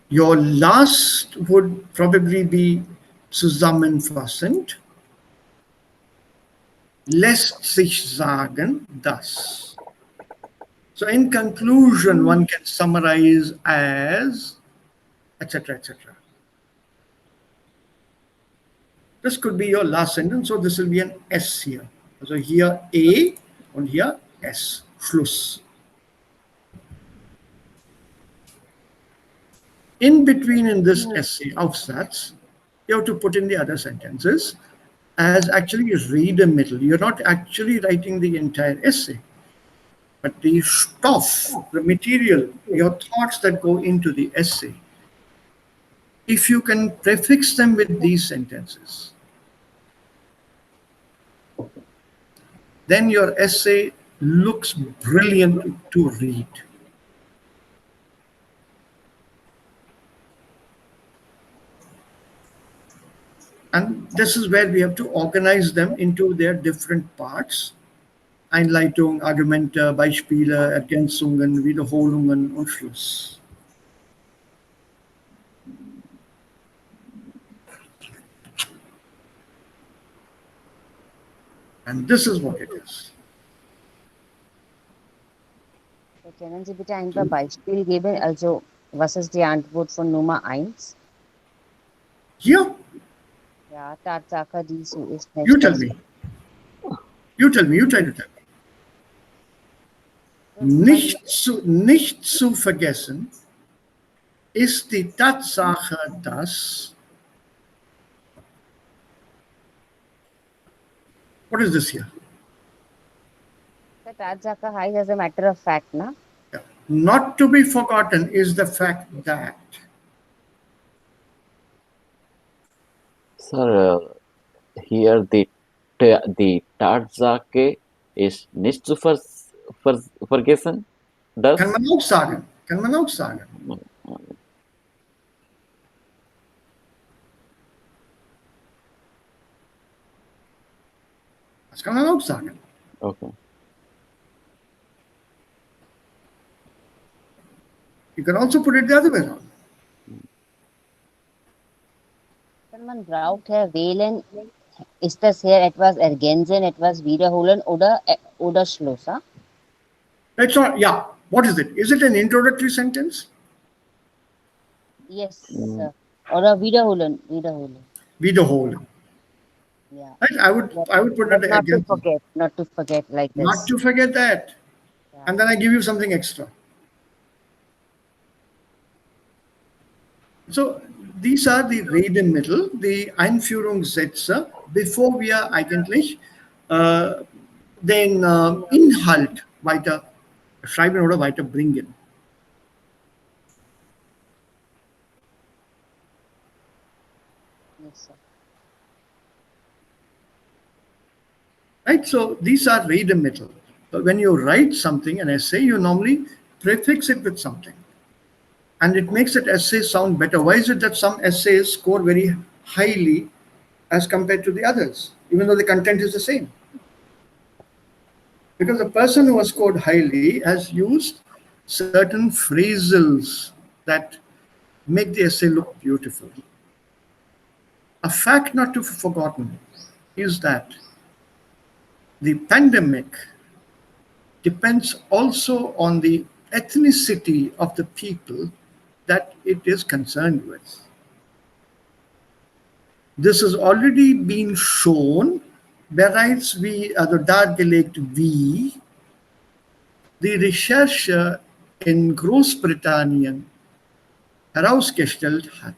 Your last would probably be zusammenfassend. Lässt sich sagen, dass. So in conclusion, one can summarize as, etc., etc. This could be your last sentence, so this will be an S here. So here A and here S, Schluss. In between in this essay, Aufsatz, you have to put in the other sentences as actually read a middle. You're not actually writing the entire essay, but the stuff, the material, your thoughts that go into the essay, if you can prefix them with these sentences, then your essay looks brilliant to read. And this is where we have to organize them into their different parts. Einleitung, Argumente, Beispiele, Ergänzungen, Wiederholungen und Schluss. And this is what it is. Können Sie bitte ein paar Beispiele geben? Also, was ist die Antwort von Nummer 1? Here, Ja, Tatsache, die so ist nicht. you tell me. You tell me, you try to tell me. Nicht zu vergessen ist die Tatsache, dass. What is this here? The Tatsache heißt as a matter of fact, na? Not to be forgotten is the fact that. Sir, here the Tatsache is nicht zu vergessen. Das? Kann man auch sagen. Kann man auch sagen. Das kann man auch sagen. Okay. You can also put it the other way around. Wenn man braucht, Herr, wählen, ist das hier etwas ergänzen, etwas wiederholen oder Schluss? Huh? It's not, yeah. What is it? Is it an introductory sentence? Yes. Oder wiederholen. Wiederholen. Yeah. Right? I would put it Not again. to forget like this. Not to forget that. Yeah. And then I give you something extra. So these are the Redemittel, die Einführungssätze, bevor wir eigentlich den Inhalt weiter schreiben oder weiter bringen. Yes, sir. Right? So these are Redemittel. So when you write something, an essay, you normally prefix it with something. And it makes that essay sound better. Why is it that some essays score very highly as compared to the others, even though the content is the same? Because the person who has scored highly has used certain phrasals that make the essay look beautiful. A fact not to be forgotten is that the pandemic depends also on the ethnicity of the people that it is concerned with. This has already been shown, bereits wie, also dargelegt wie die Recherche in Großbritannien herausgestellt hat.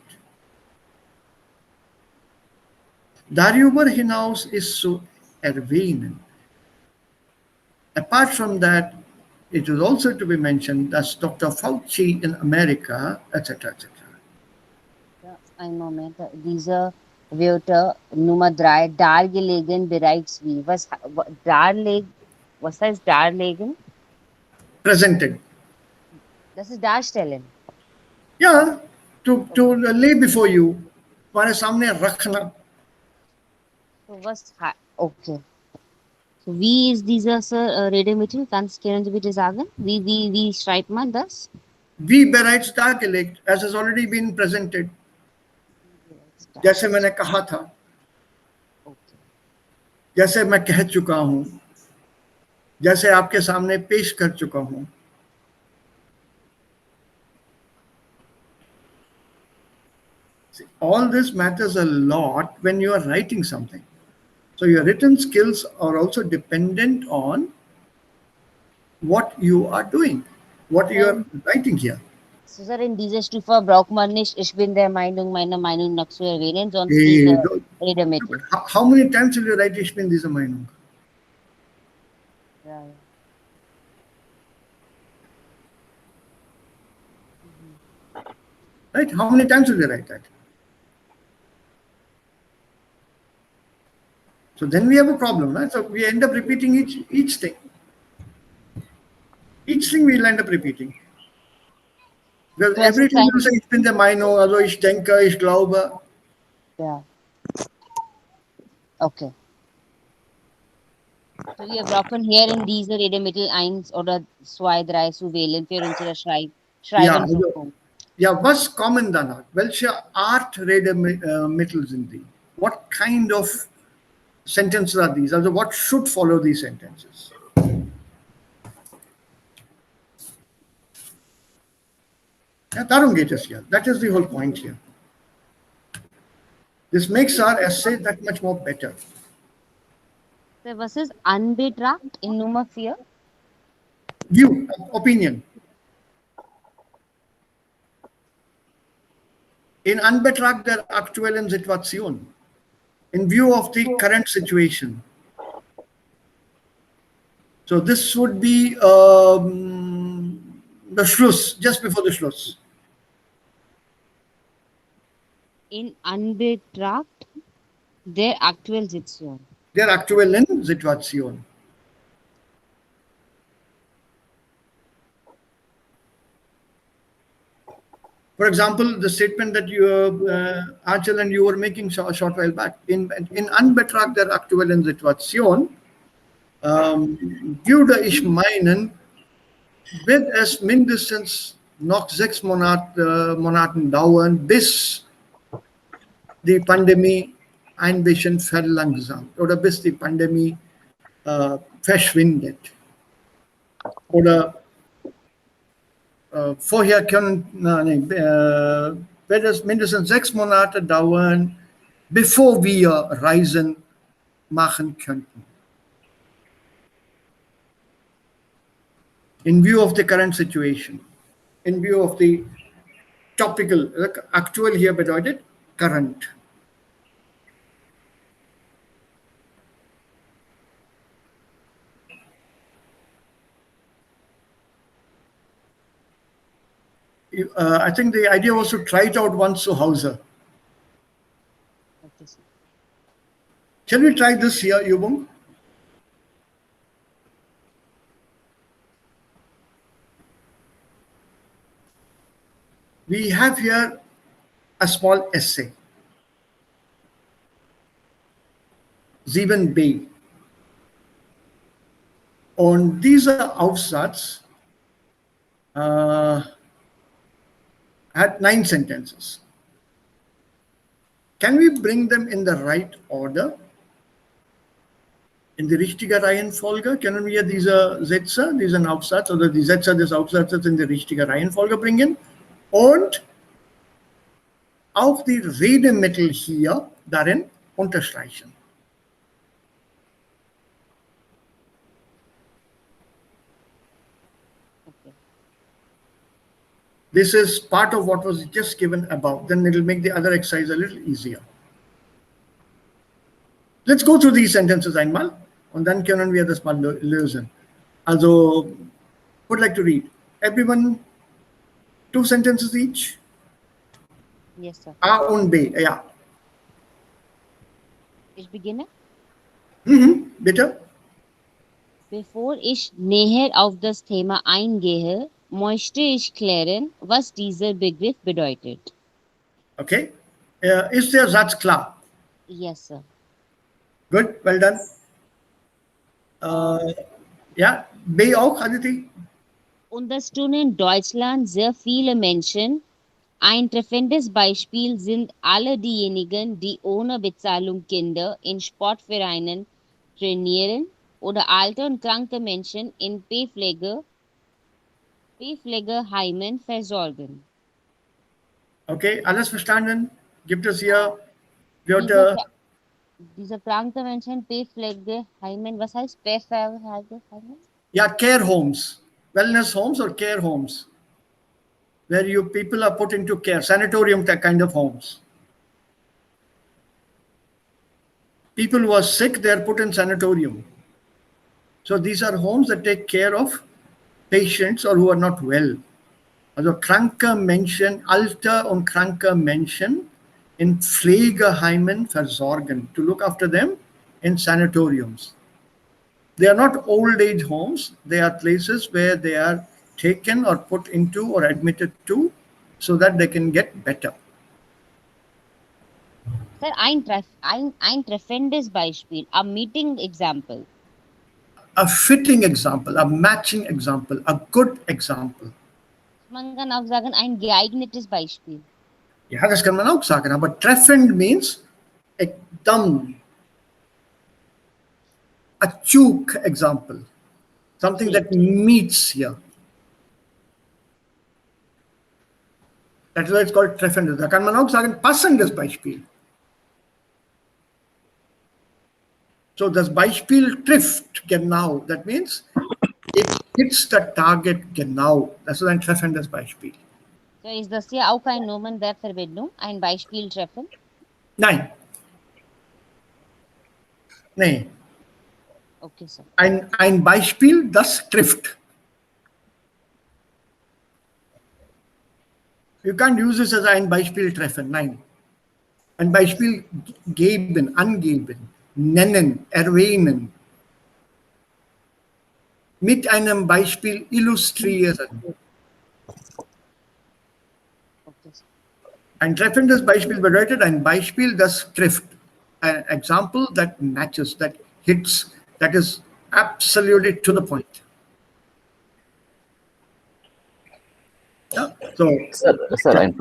Darüber hinaus ist zu erwähnen, apart from that, it is also to be mentioned that Dr. Fauci in America, etc., etc. Ein Moment. Dieser Wörter Nummer 3, dargelegen bereits wie. Was heißt darlegen? Presented. Das ist darstellen. Yeah, to lay before you. तुम्हारे सामने रखना. So okay. So wie ist dieser Redemittel? Können Sie bitte sagen? Wie schreibt man das? Wie bereits dargelegt, as has already been presented. जैसे मैंने कहा था, जैसे मैं कह चुका हूं, जैसे आपके सामने पेश कर चुका हूं. See, all this matters a lot when you are writing something. So your written skills are also dependent on what you are doing, what you are writing here. So, Sir, in dieser Stufe braucht man nicht, ich bin der Meinung, meine Meinung noch zu erwähnen, sonst Hey, diese don't- Redemittel. How many times will you write Ich bin dieser Meinung? Ja. Right? How many times will you write that? So then we have a problem, right? So we end up repeating each thing. Each thing we'll end up repeating. Because So as every a time you kind- say Ich bin der Meinung, also ich denke, ich glaube. Ja. Okay. So wir brauchen hier in dieser Redemittel 1 oder 2, 3 zu wählen für unsere Ja, Schreiben. also, ja, was kommen danach? Welche Art Redemittel sind die? What kind of sentences are these? Also what should follow these sentences? Ja, darum geht es hier. That is the whole point here. This makes our essay that much more better. So was ist Anbetracht in Nummer 4? View, opinion. In Anbetracht der aktuellen Situation, in view of the current situation. So this would be the Schluss, just before the Schluss. In Anbetracht der aktuellen Situation. Der aktuellen Situation. For example, the statement that you, Achal, and you were making a short while back. In Anbetracht der aktuellen Situation würde ich meinen, wird es mindestens noch 6 Monaten dauern, bis die Pandemie ein bisschen verlangsamt oder bis die Pandemie verschwindet. Oder vorher wird es mindestens 6 Monate dauern, bevor wir Reisen machen könnten. In view of the current situation, in view of the topical, aktuell hier bedeutet current. I think the idea was to try it out once to Hausa. Okay, sir. Shall we try this here, Yubung? We have here a small essay. 7b. Und dieser Aufsatz had 9 sentences. Can we bring them in the right order? In die richtige Reihenfolge? Können wir diese Sätze, diesen Aufsatz oder die Sätze des Aufsatzes in die richtige Reihenfolge bringen? Und auch die Redemittel hier darin unterstreichen. Okay. This is part of what was just given above. Then it will make the other exercise a little easier. Let's go through these sentences einmal und dann können wir das mal lösen. Also would like to read? Everyone, 2 sentences each. Yes, sir. A und B. Ja. Ich beginne. Bitte. Bevor ich näher auf das Thema eingehe, möchte ich klären, was dieser Begriff bedeutet. Okay. Ist der Satz klar? Yes, sir. Good. Well done. Ja. B auch, Aditi? Unterstützen in Deutschland sehr viele Menschen. Ein treffendes Beispiel sind alle diejenigen, die ohne Bezahlung Kinder in Sportvereinen trainieren oder alte und kranke Menschen in Pflegeheimen versorgen. Okay. Alles verstanden? Gibt es hier Diese, Wörter? diese kranke Menschen in Pflegeheimen, was heißt Pflegeheimen? Yeah, care homes, wellness homes or care homes, where you people are put into care, sanatorium kind of homes. People who are sick, they are put in sanatorium. So these are homes that take care of patients or who are not well. Also kranke Menschen, alte und kranke Menschen in Pflegeheimen versorgen, to look after them in sanatoriums. They are not old age homes, they are places where they are taken or put into or admitted to so that they can get better. Sir, ein treffendes Beispiel, a meeting example. A fitting example, a matching example, a good example. Man kann auch sagen, ein geeignetes Beispiel. Ja, das kann man auch sagen, aber treffend means ekdam. A chuk example, something that meets here. That's why it's called treffend. Da kann man auch sagen, passendes Beispiel. So das Beispiel trifft genau. That means it hits the target genau. Das ist ein treffendes Beispiel. So ist das hier auch ein Nomen der Verbindung, ein Beispiel treffen? Nein. Nee. Okay, sir. Ein Beispiel, das trifft. You can't use this as ein Beispiel treffen. Nein. Ein Beispiel geben, angeben, nennen, erwähnen. Mit einem Beispiel illustrieren. Okay, sir. Ein treffendes Beispiel bedeutet ein Beispiel, das trifft. An example that matches, that hits, that is absolutely to the point. Ja, so. Sir, eine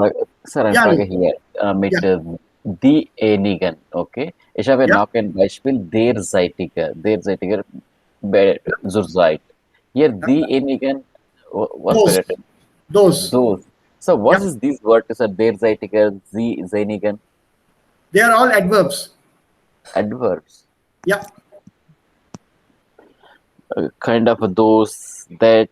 Ja, Frage hier mit ja. diejenigen, okay? Ich habe Ja. noch ein Beispiel, derzeitiger zurzeit. Hier diejenigen, was Those. bedeutet? Those. Those. So what Yeah. is these words, sir? Derzeitiger, diejenigen, They are all adverbs. adverbs. Yeah. Kind of those, that.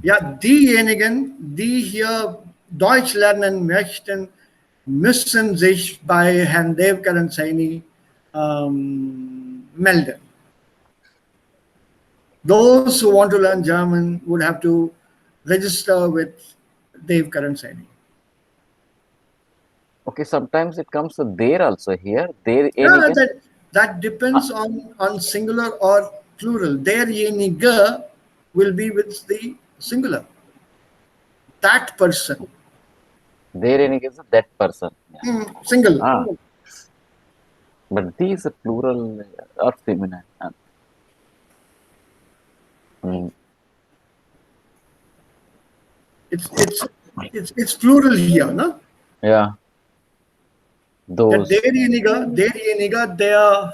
Ja, diejenigen, die hier Deutsch lernen möchten, müssen sich bei Herrn Dev Karansaini melden. Those who want to learn German would have to register with Dev Karansaini. Okay, sometimes it comes to there also here. Yeah, that depends on singular or plural. Derjenige will be with the singular. That person. Derjenige is that person. Single. Ah. But these are plural or feminine. It's plural here, no? Yeah. Those. Derjenige, they are.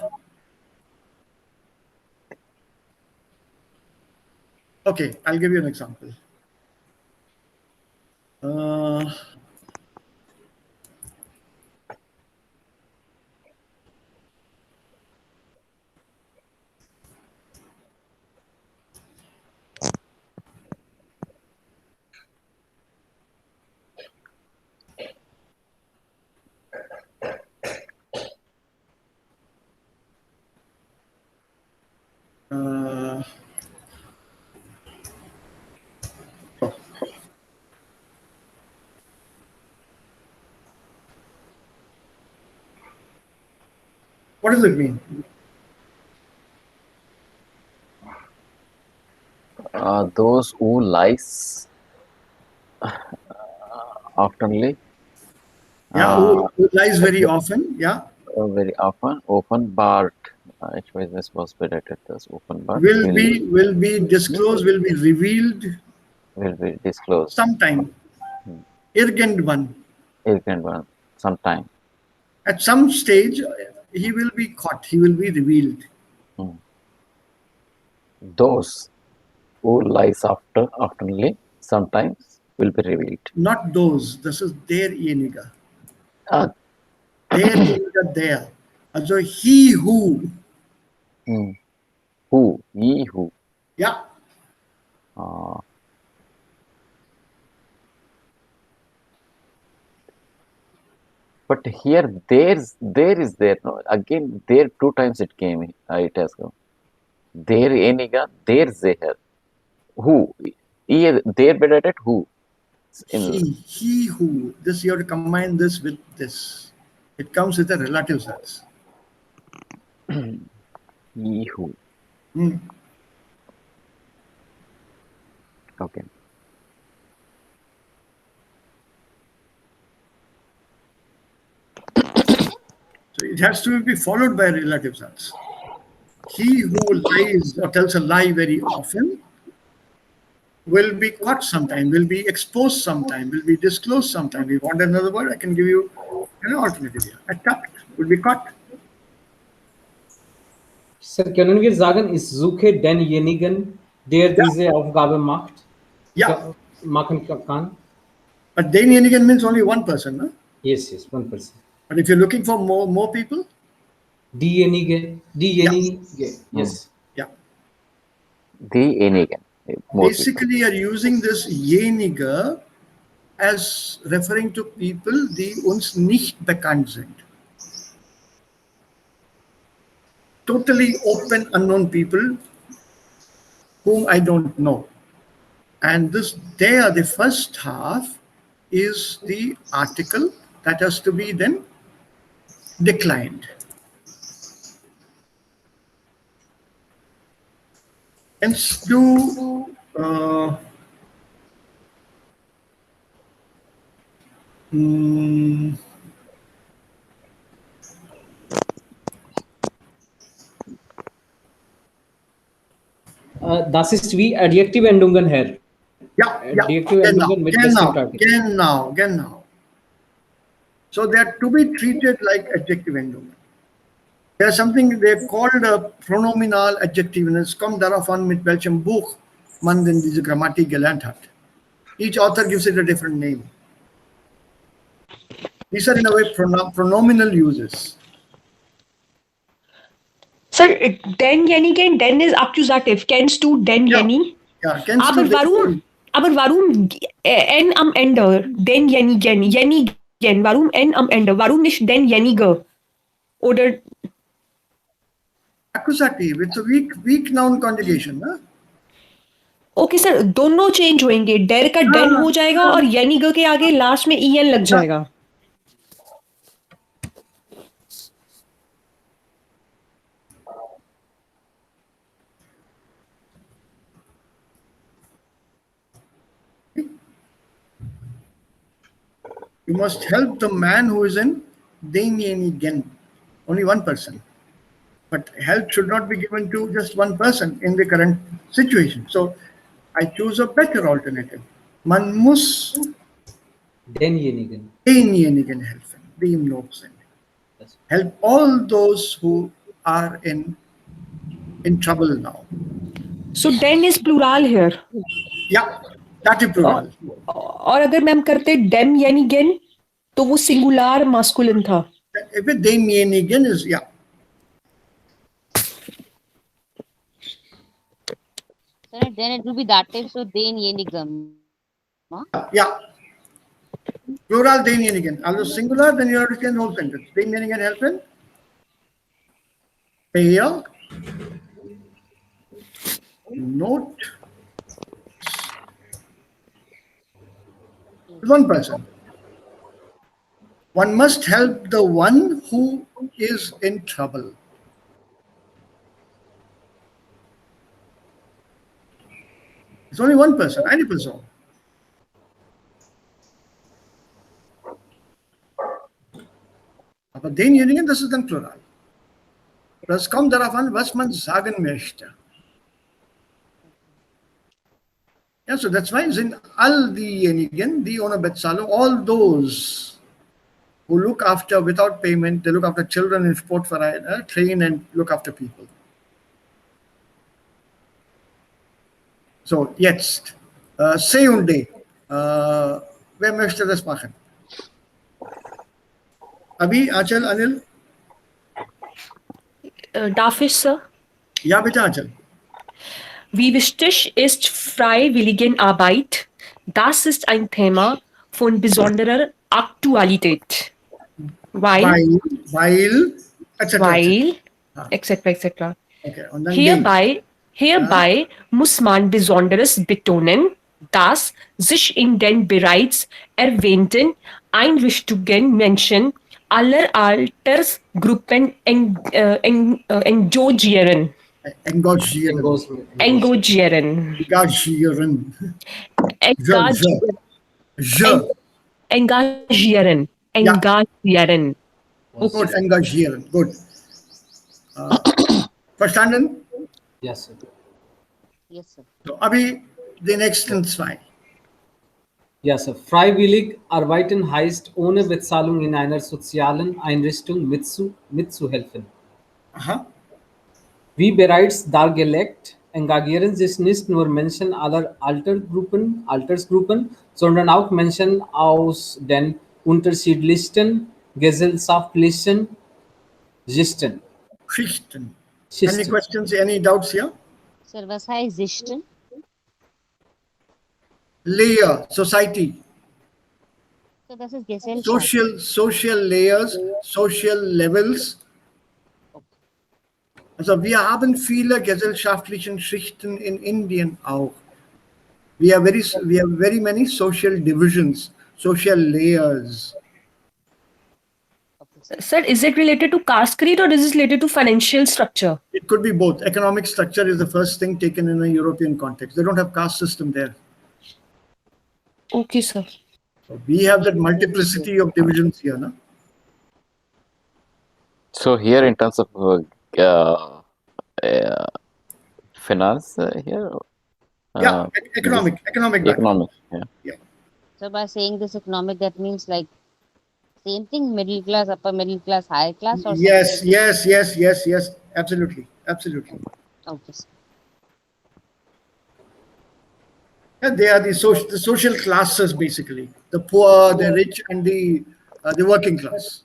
Okay, I'll give you an example. What does it mean? Those who lies oftenly, Yeah, who lies very often. Yeah, very often, open but HYS was predicted as open but will be disclosed, will be revealed will be disclosed. sometime. Arrogant one. Arrogant one, sometime. At some stage, he will be caught. He will be revealed. Those who lies oftenly, sometimes will be revealed. Not those. This is their eniga. Uh, Their eniga there. Also he who. who, ye who. Yeah. But here, there is there. No? Again, there 2 times it came. It has come. There eniga, there zeher. Who? There bedetted who? He who. This you have to combine this with this. It comes with a relative sense. Ye who. Okay. So it has to be followed by a relative sense. He who lies or tells a lie very often will be caught sometime, will be exposed sometime, will be disclosed sometime. If you want another word, I can give you an alternative here. Ertappt will be caught. Sir, können wir sagen, ich suche denjenigen, der diese Aufgabe macht? Yeah. Machen kann? But denjenigen means only one person, no? Yes, one person. But if you're looking for more people, Diejenige. Yes. yeah. Diejenigen. Basically, you're using this jeniger as referring to people, die uns nicht bekannt sind. Totally open, unknown people whom I don't know. And this there, the first half is the article that has to be then declined. Hence do Das ist wie Adjektivendungen her. yeah, Adjektivendungen mit bestimmt Artikel. Genau. So they are to be treated like adjective endungen. There's something they've called a pronominal adjective, und es kommt darauf an, mit welchem Buch man denn diese Grammatik gelernt hat. Each author gives it a different name. These are in a way pronominal uses. Sir, denjenigen, den is accusative. Kennst du denjenigen? Ja, kennst du aber warum N am Ende? Jenigen. Warum N am Ende? Warum nicht denjenige? Oder accusative, it's a weak noun conjugation, ना? Okay sir, दोनों change होंगे. Der का Dane हो जाएगा और येनिग के आगे last में ईएन लग जाएगा. You must help the man who is in denjenigen. Only one person. But help should not be given to just one person in the current situation. So I choose a better alternative. Man muss Denjenigen helfen, dem Not sind. Help all those who are in trouble now. So den is plural here. Yeah, dative plural. और अगर ma'am करते dam येनिगेन तो वो singular masculine था. If it denjenigen is, yeah. Then it will be dative, so denjenigem. Yeah. Plural denjenigen. Also singular, then you have to change the whole sentence. Denjenigen helfen. Payer. Note. One person. One must help the one who is in trouble. It's only one person, eine Person. Aber denjenigen, das ist dann Plural. Das kommt darauf an, was man sagen möchte. Ja, so that's why sind all diejenigen, die ohne Bezahlung, all those who look after without payment, they look after children in Sportverein, train and look after people. So, jetzt, say und day. Wer möchte das machen? Abi, Achal, Anil? Darf ich, Sir? Ja, bitte, Achal. Wie wichtig ist Freiwilligenarbeit? Das ist ein Thema von besonderer Aktualität. Weil, Etc. etc. Okay, und dann Hierbei muss man besonders betonen, dass sich in den bereits erwähnten Einrichtungen Menschen aller Altersgruppen engagieren. Engagieren. Engagieren. Engagieren. Engagieren. Gut, engagieren. Gut. Verstanden? Yes, sir. Yes, sir. So, Abi, die nächsten zwei. Ja, sir. Freiwillig arbeiten heißt, ohne Bezahlung in einer sozialen Einrichtung mitzuhelfen. Aha. Wie bereits dargelegt, engagieren sich nicht nur Menschen aller Altersgruppen, sondern auch Menschen aus den unterschiedlichsten gesellschaftlichen Schichten. Any questions, any doubts here? Sir, was heißt Sichten? Layer, society. So, das ist Gesellschaft. Social layers, social levels. Also wir haben viele gesellschaftliche Schichten in Indien auch. We have very many social divisions, social layers. Sir, is it related to caste creed or is it related to financial structure? It could be both. Economic structure is the first thing taken in a European context. They don't have caste system there. Okay, sir. So we have that multiplicity of divisions here, no? So here in terms of finance here. Yeah, economic. Yeah. So by saying this economic, that means like same thing, middle class, upper middle class, higher class, or Yes. Absolutely. Okay, sir. Yeah, they are the social classes basically. The poor, the rich, and the working class.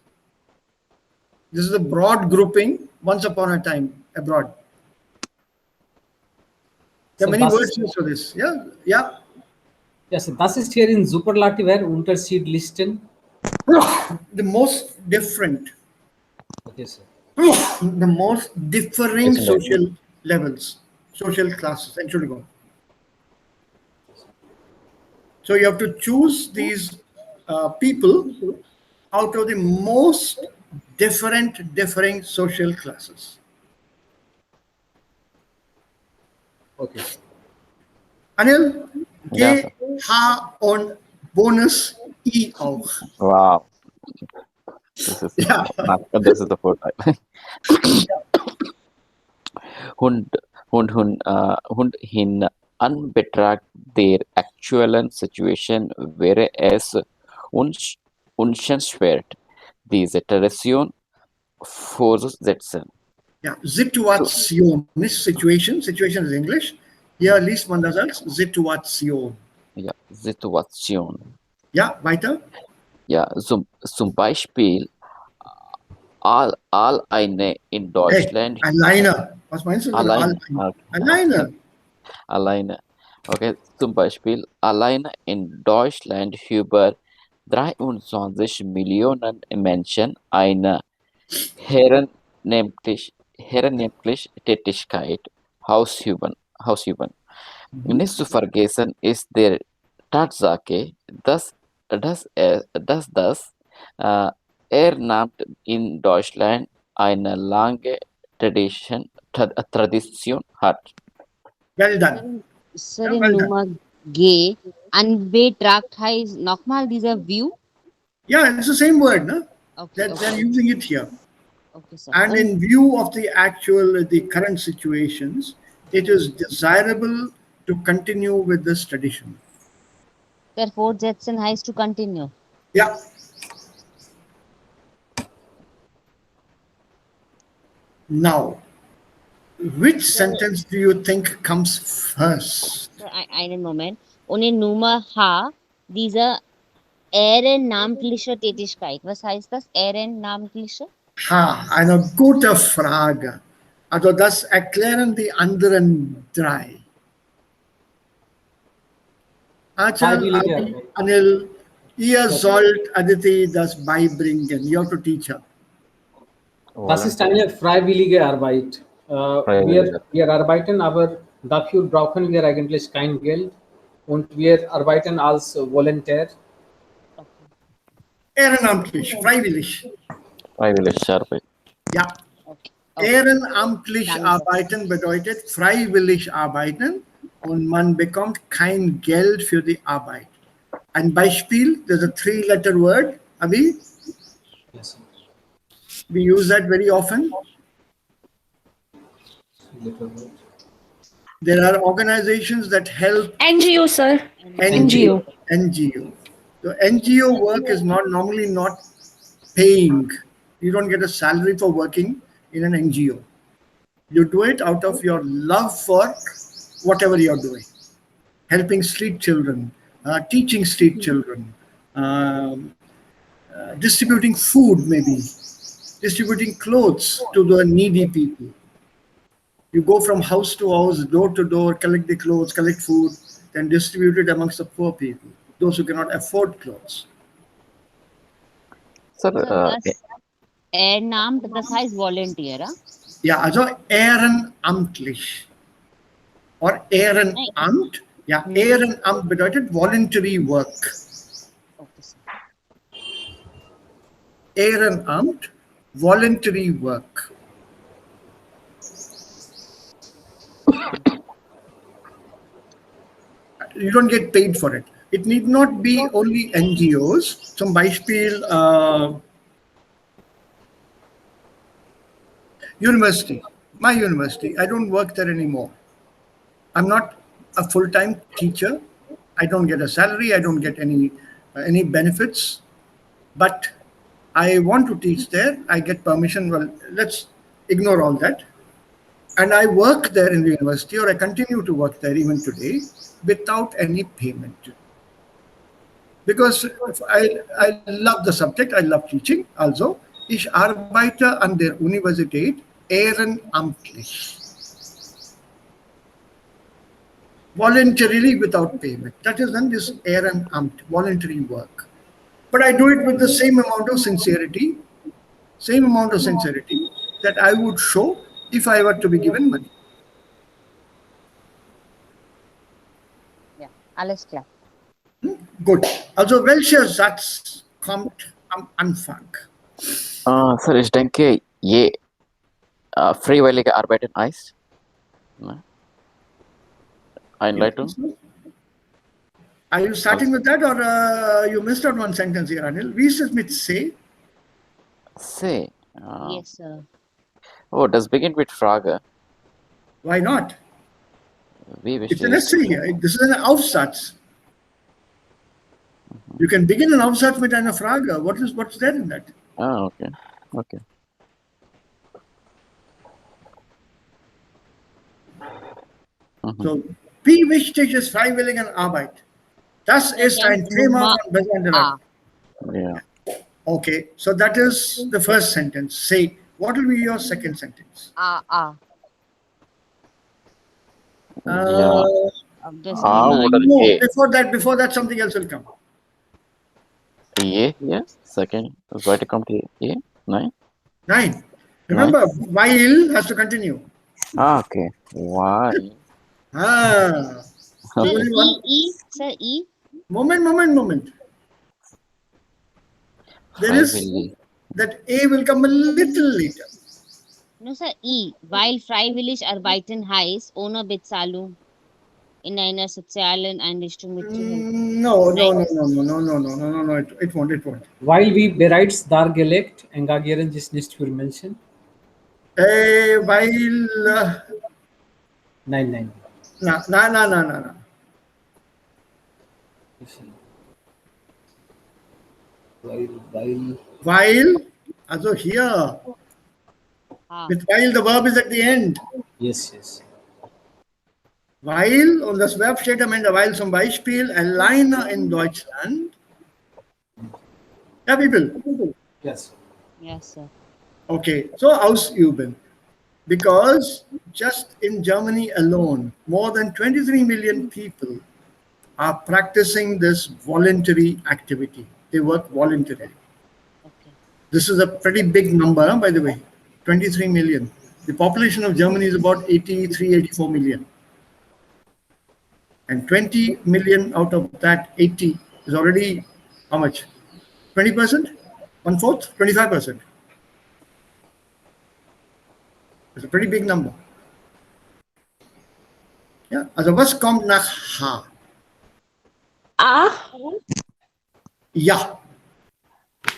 This is a broad grouping once upon a time abroad. There are So many das words ist- used for this. Yeah. Yes, das ist hier in Superlative Unterschiedlichsten. The most different, Okay, sir. the most differing Isn't it? social levels, social classes. Entschuldigung. So you have to choose these people out of the most differing social classes. Okay. Anil, Ja, G, H und Bonus I auch. Wow. This is Yeah. this is the fourth time. Hund hin anbetracht der aktuellen Situation wäre es wünschenswert, diese Tradition fortzusetzen. Yeah, Situation, nicht Situation. Situation is English. Hier liest man das als Situation. Ja, Situation. Ja, weiter. Ja, zum Beispiel alleine in Deutschland. Hey, alleine. Was meinst du? Alleine. Alleine. Okay, zum Beispiel alleine in Deutschland über 23 Millionen Menschen eine ehrenamtliche Tätigkeit ausüben. Nicht zu vergessen ist der Tatsache, dass das nahm in Deutschland eine lange Tradition hat. Well done. Sir, Yeah, in well done. Nummer G, unbetracht heißt nochmal dieser View. Yeah, it's the same word, no? Okay, They're okay, using it here. okay, sir. And in view of the current situations, it is desirable to continue with this tradition. Sir, fortsetzen heißt to continue. Yeah. Now, which sentence do you think comes first? Sir, einen Moment. Und in Nummer H, diese ehrenamtliche Tätigkeit. Was heißt das? Ehrenamtliche? Ha, eine gute Frage. Also das erklären die anderen drei. Achal, Freiwillige Adi, Arbeit. Anil, ihr sollt Aditi das beibringen. You have to teach her. Das ist eine freiwillige Arbeit. Wir arbeiten, aber dafür brauchen wir eigentlich kein Geld und wir arbeiten als Volontär. Ehrenamtlich, freiwillig. Freiwillige Arbeit. Ja. Okay. Ehrenamtlich Danke. arbeiten bedeutet freiwillig arbeiten und man bekommt kein Geld für die Arbeit. Ein Beispiel, there's a 3-letter word, Abhi. Yes, We use that very often. There are organizations that help NGO, sir. NGO. NGO. So NGO work is normally not paying. You don't get a salary for working in an NGO. You do it out of your love for whatever you're doing. Helping street children, teaching street children, distributing food maybe, distributing clothes to the needy people. You go from house to house, door to door, collect the clothes, collect food, then distribute it amongst the poor people, those who cannot afford clothes. Sir, Das Ehrenamt, das heißt Volunteer. Ja, also ehrenamtlich. Or Ehrenamt. Ja, Ehrenamt bedeutet voluntary work. Okay, sir. Ehrenamt, voluntary work. You don't get paid for it. It need not be only NGOs. Zum Beispiel university. My university. I don't work there anymore. I'm not a full-time teacher. I don't get a salary. I don't get any benefits. But I want to teach there. I get permission. Well, let's ignore all that. And I work there in the university, or I continue to work there even today, without any payment. Because I love the subject, I love teaching. Also, ich arbeite an der Universität ehrenamtlich. Voluntarily without payment. That is then this Ehrenamt, voluntary work. But I do it with the same amount of sincerity that I would show if I were to be given money. Ja, alles klar. Gut. Also welcher Satz kommt am Anfang? Sir, ich denke, je freiwillige Arbeiten heißt. Einleitung. Are you starting with that, or you missed out one sentence here, Anil? Wie ist es mit se? Se. Yes, sir. Oh, das beginnt mit Frage. Why not? Wie It's an essay here. This is an Aufsatz. You can begin an Aufsatz mit einer Frage. What's there in that? Okay. Okay. So, wie wichtig ist Freiwilligenarbeit? Das ist ein Thema von besonderer. Yeah. Okay, so that is the first sentence. Say, what will be your second sentence? Yeah. No, before that, something else will come. Yeah. Second. Zweite kommt yeah. Nein. 9. Remember, while has to continue. Okay. Why? Sir, E. Moment. There is Freiwillig. That A will come a little later. No, sir. E. Weil freiwillig arbeiten heißt, ohne Bezahlung in einer sozialen Einrichtung mitzuhelfen. No, no, Right? no, no, no, no, no, no, no, no, no. It won't. It won't. Weil wir bereits dargelegt, engagieren ist nicht für Menschen. Weil. Nein, nein. Na, na, na, na, na, na. Weil. Also here. Ah. With while the verb is at the end. Yes, yes. Weil, und das Verb steht am Ende, weil zum Beispiel alleine in Deutschland. Ja, people. Yes. Yes, sir. Okay, so ausüben. Because just in Germany alone, more than 23 million people are practicing this voluntary activity. They work voluntarily. Okay. This is a pretty big number, by the way, 23 million. The population of Germany is about 83, 84 million. And 20 million out of that 80 is already how much? 20%? 1/4? 25%. It's a pretty big number. Ja, also was kommt nach H? A. Ja,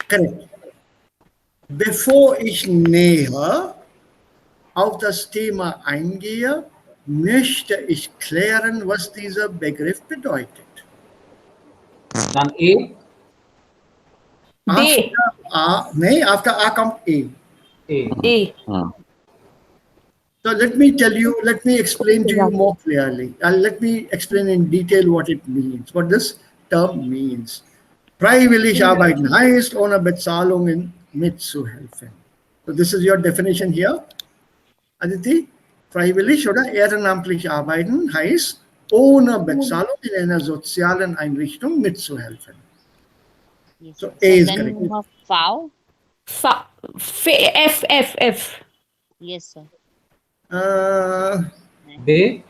correct. Bevor ich näher auf das Thema eingehe, möchte ich klären, was dieser Begriff bedeutet. Dann E. D. After A kommt E. E. A. So let me explain to you more clearly. Let me explain in detail what it means, what this term means. Freiwillig arbeiten heißt, ohne Bezahlungen mitzuhelfen. So this is your definition here. Aditi, freiwillig oder ehrenamtlich arbeiten heißt, ohne Bezahlung in einer sozialen Einrichtung mitzuhelfen. Yes, So sir. A is Then correct. number V. F. Yes, sir. B.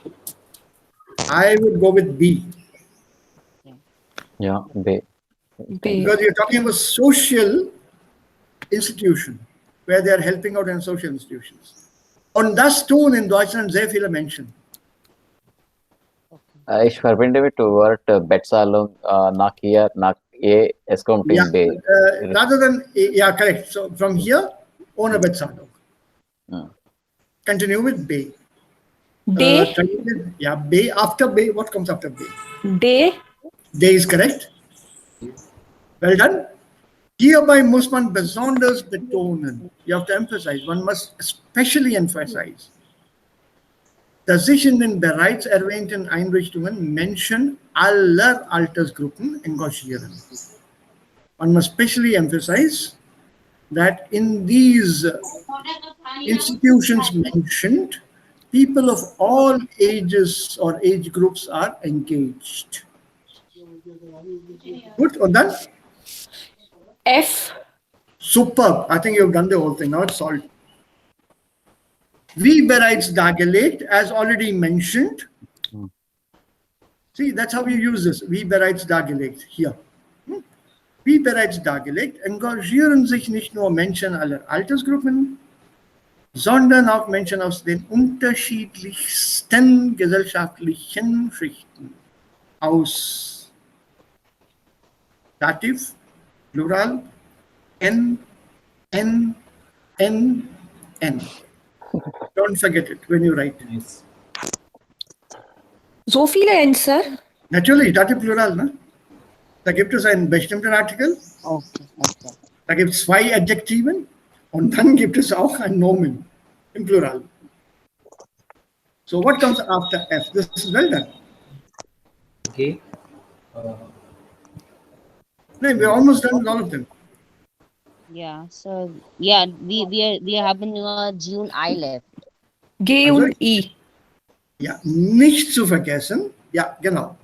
I would go with B. Yeah, B. B. Because you're talking about social institution, where they are helping out in social institutions. Und das tun in Deutschland sehr viele Menschen. Ich verbinde mit dem Wort Bezahlung nach hier, nach E, es kommt Yeah, in B. rather than, yeah, correct. So from here, ohne Bezahlung. Continue with B. D. Yeah, B. After B, what comes after B? D. D is correct. Well done. Hierbei muss man besonders betonen. You have to emphasize. One must especially emphasize, dass sich in den bereits erwähnten Einrichtungen Menschen aller Altersgruppen engagieren. One must especially emphasize that in these institutions mentioned, people of all ages or age groups are engaged. Good, and done? F. Superb. I think you've done the whole thing. Now it's solved. Wie bereits dargelegt, as already mentioned. See, that's how you use this. Wie bereits dargelegt. Here. Wie bereits dargelegt, engagieren sich nicht nur Menschen aller Altersgruppen, sondern auch Menschen aus den unterschiedlichsten gesellschaftlichen Schichten. Aus Dativ, Plural, N. Don't forget it when you write. Yes. So viele Answer. Natürlich, Dativ Plural, ne? Da gibt es einen bestimmten Artikel, Okay. da gibt es 2 Adjektiven und dann gibt es auch ein Nomen im Plural. So what comes after F? This is well done. Okay. No, we're almost done with all of them. Yeah. So yeah, we haben nur G und I left. G Also, und I. Ja, nicht zu vergessen, ja, genau.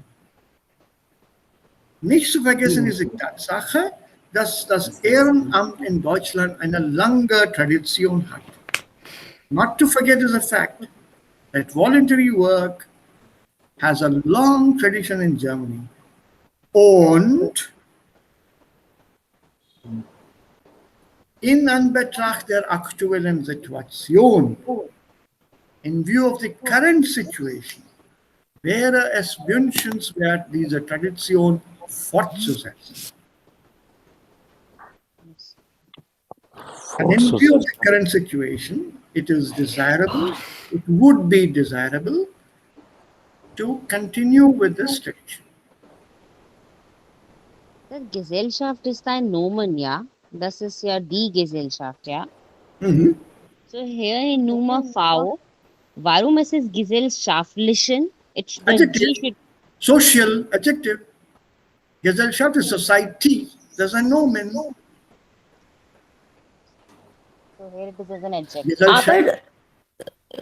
Nicht zu vergessen ist die Tatsache, dass das Ehrenamt in Deutschland eine lange Tradition hat. Not to forget is the fact that voluntary work has a long tradition in Germany. Und In Anbetracht der aktuellen Situation, in view of the current situation, wäre es wünschenswert, diese Tradition fortzusetzen. And in view of the current situation, it is desirable, it would be desirable to continue with this tradition. Der Gesellschaft ist ein Nomen, ja? Das ist ja die Gesellschaft, ja? Mhm. So here in Nummer V, warum ist es gesellschaftlichen? The Adjective, G should social adjective. Gesellschaft is society. There's a nomen. so here it is as an adjective. Gesellschaft.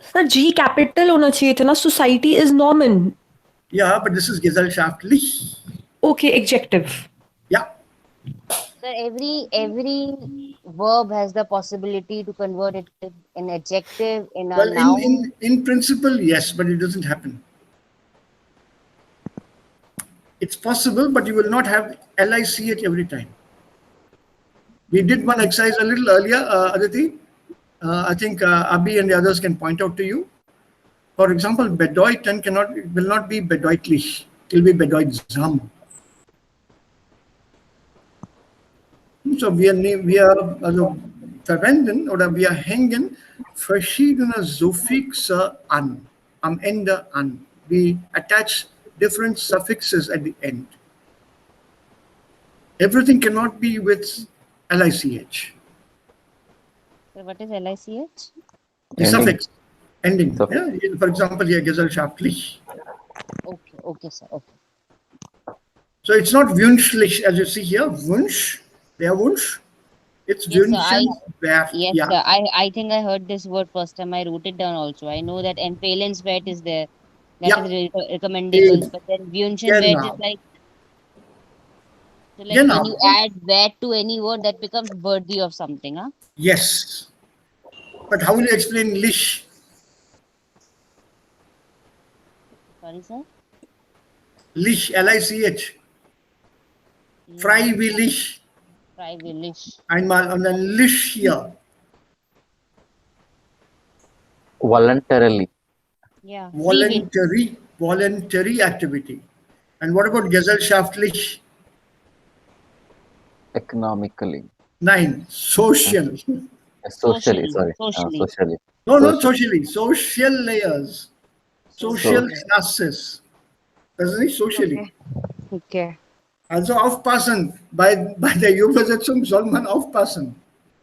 Sir ji capital होना चाहिए था ना society is normal Yeah, but this is gesellschaftlich. Okay adjective Yeah. So every verb has the possibility to convert it in adjective, in a Well, noun. in principle, yes, but it doesn't happen. It's possible, but you will not have LICH every time. We did one exercise a little earlier, Aditi. I think Abhi and the others can point out to you. For example, bedeuten will not be bedeutlich. It will be bedeutsam. So wir also verwenden oder wir hängen verschiedene Suffixe an, am Ende an. We attach different suffixes at the end. Everything cannot be with LICH. So what is LICH? The suffix, ending. Suffix. Yeah? For example, here gesellschaftlich. Okay, sir. Okay. So it's not wünschlich, as you see here, Wunsch, der Wunsch. It's Yes, sir, wünschenswert. Yes, Yeah. sir. I think I heard this word first time. I wrote it down also. I know that empfehlenswert is there. That is recommendable. But then wünschenswert is like, so like when you add wert to any word, that becomes worthy of something, huh? Yes. But how will you explain lich? Sorry, sir. Lich, LICH. Freiwillig. Freiwillig. Einmal und dann lich hier. Voluntarily. Yeah. Voluntary activity. And what about gesellschaftlich? Economically. Nein, social. Socially, sorry. Socially. Socially. No, not socially. Social layers. Social classes. Das ist nicht socially. Okay. Also aufpassen. Bei der Übersetzung soll man aufpassen.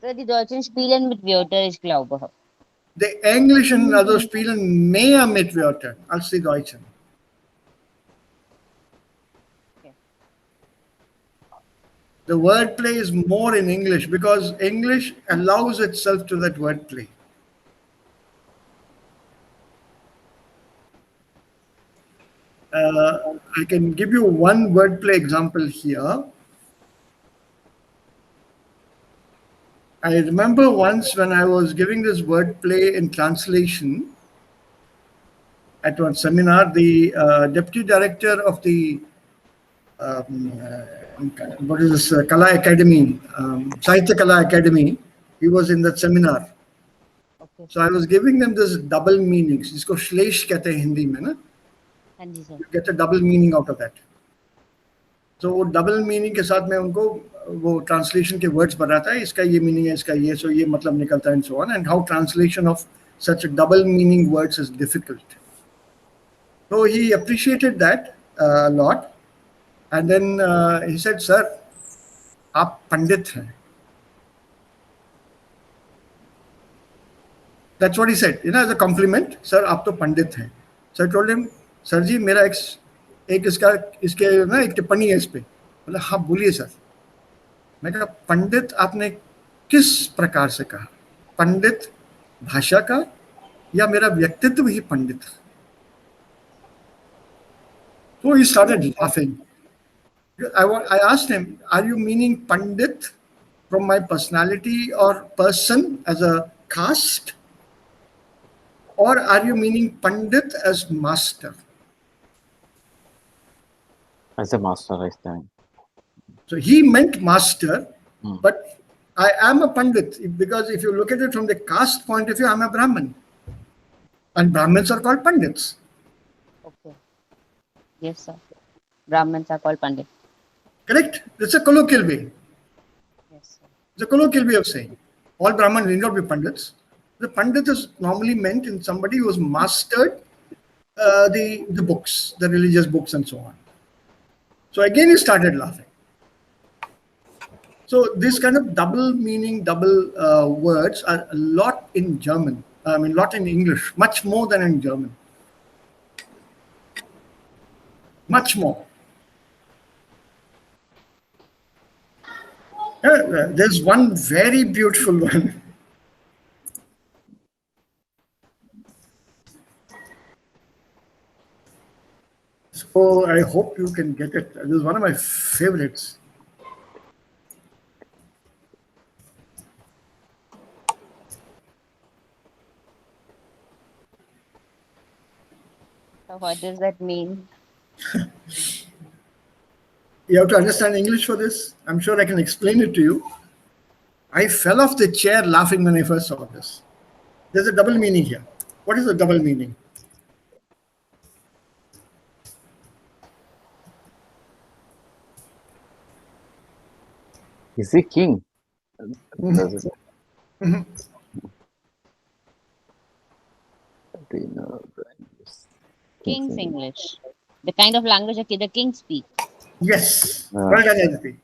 So die Deutschen spielen mit Wörtern, ich glaube. Die Englischen also spielen mehr mit Wörtern als die Deutschen. Okay. The wordplay is more in English because English allows itself to that wordplay. I can give you one wordplay example here. I remember once when I was giving this wordplay in translation at one seminar, the deputy director of the what is this Kala Academy, Sahitya Kala Academy, he was in that seminar. Okay. So I was giving them this double meanings. इसको श्लेष कहते हैं हिंदी में ना. हाँ जी sir. You get a double meaning out of that. So वो double meaning के साथ में उनको वो translation के words बताता है. इसका ये meaning है, इसका ये, so ये मतलब निकलता है and so on. And how translation of such a double meaning words is difficult. So he appreciated that a lot. And then he said, "Sir, आप पंडित हैं." That's what he said, as a compliment. "Sir, आप तो पंडित हैं." So I told him, "Sir जी, मेरा एक इसके ना एक टिप्पणी है इस पे." बोला, "हाँ बोलिए सर." मैं कहा, "पंडित आपने किस प्रकार से कहा? पंडित भाषा का या मेरा व्यक्तित्व ही पंडित?" So he started laughing. I asked him, "Are you meaning Pandit from my personality or person as a caste? Or are you meaning Pandit as master?" As a master, I stand. So he meant master, but I am a Pandit because if you look at it from the caste point of view, I'm a Brahmin. And Brahmins are called Pandits. Okay. Yes, sir. Brahmins are called Pandit. Correct? It's a colloquial way. Yes, sir. It's a colloquial way of saying. All Brahmins need not be Pandits. The Pandit is normally meant in somebody who has mastered the books, the religious books and so on. So again he started laughing. So this kind of double meaning, double words are a lot in German. I mean, lot in English, much more than in German. Much more. There's one very beautiful one. So I hope you can get it. This is one of my favorites. So what does that mean? You have to understand English for this. I'm sure I can explain it to you. I fell off the chair laughing when I first saw this. There's a double meaning here. What is the double meaning? Is he king? King's English. The kind of language that the kings speak. Yes. Well done, Aditi.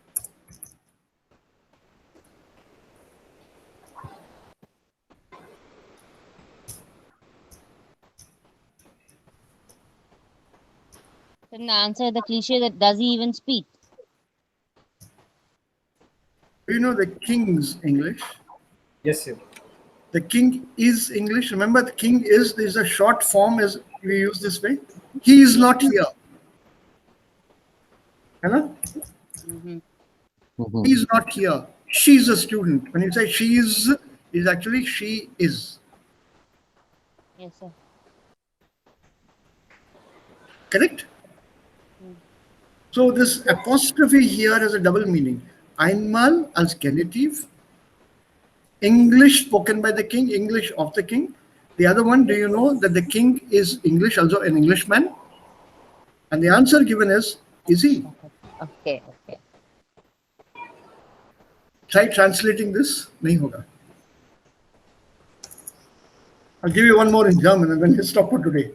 Then answer the cliche that does he even speak? Do you know the king's English? Yes, sir. The king is English. Remember, the king is a short form as we use this way. He is not here. Hello? He is not here. She's a student. When you say she is actually she is. Yes, sir. Correct? So this apostrophe here has a double meaning. Einmal als Genitiv, English spoken by the king, English of the king. The other one, do you know that the king is English, also an Englishman? And the answer given is he? Okay, okay. Try translating this. Nahi hoga. I'll give you one more in German and then we'll stop for today.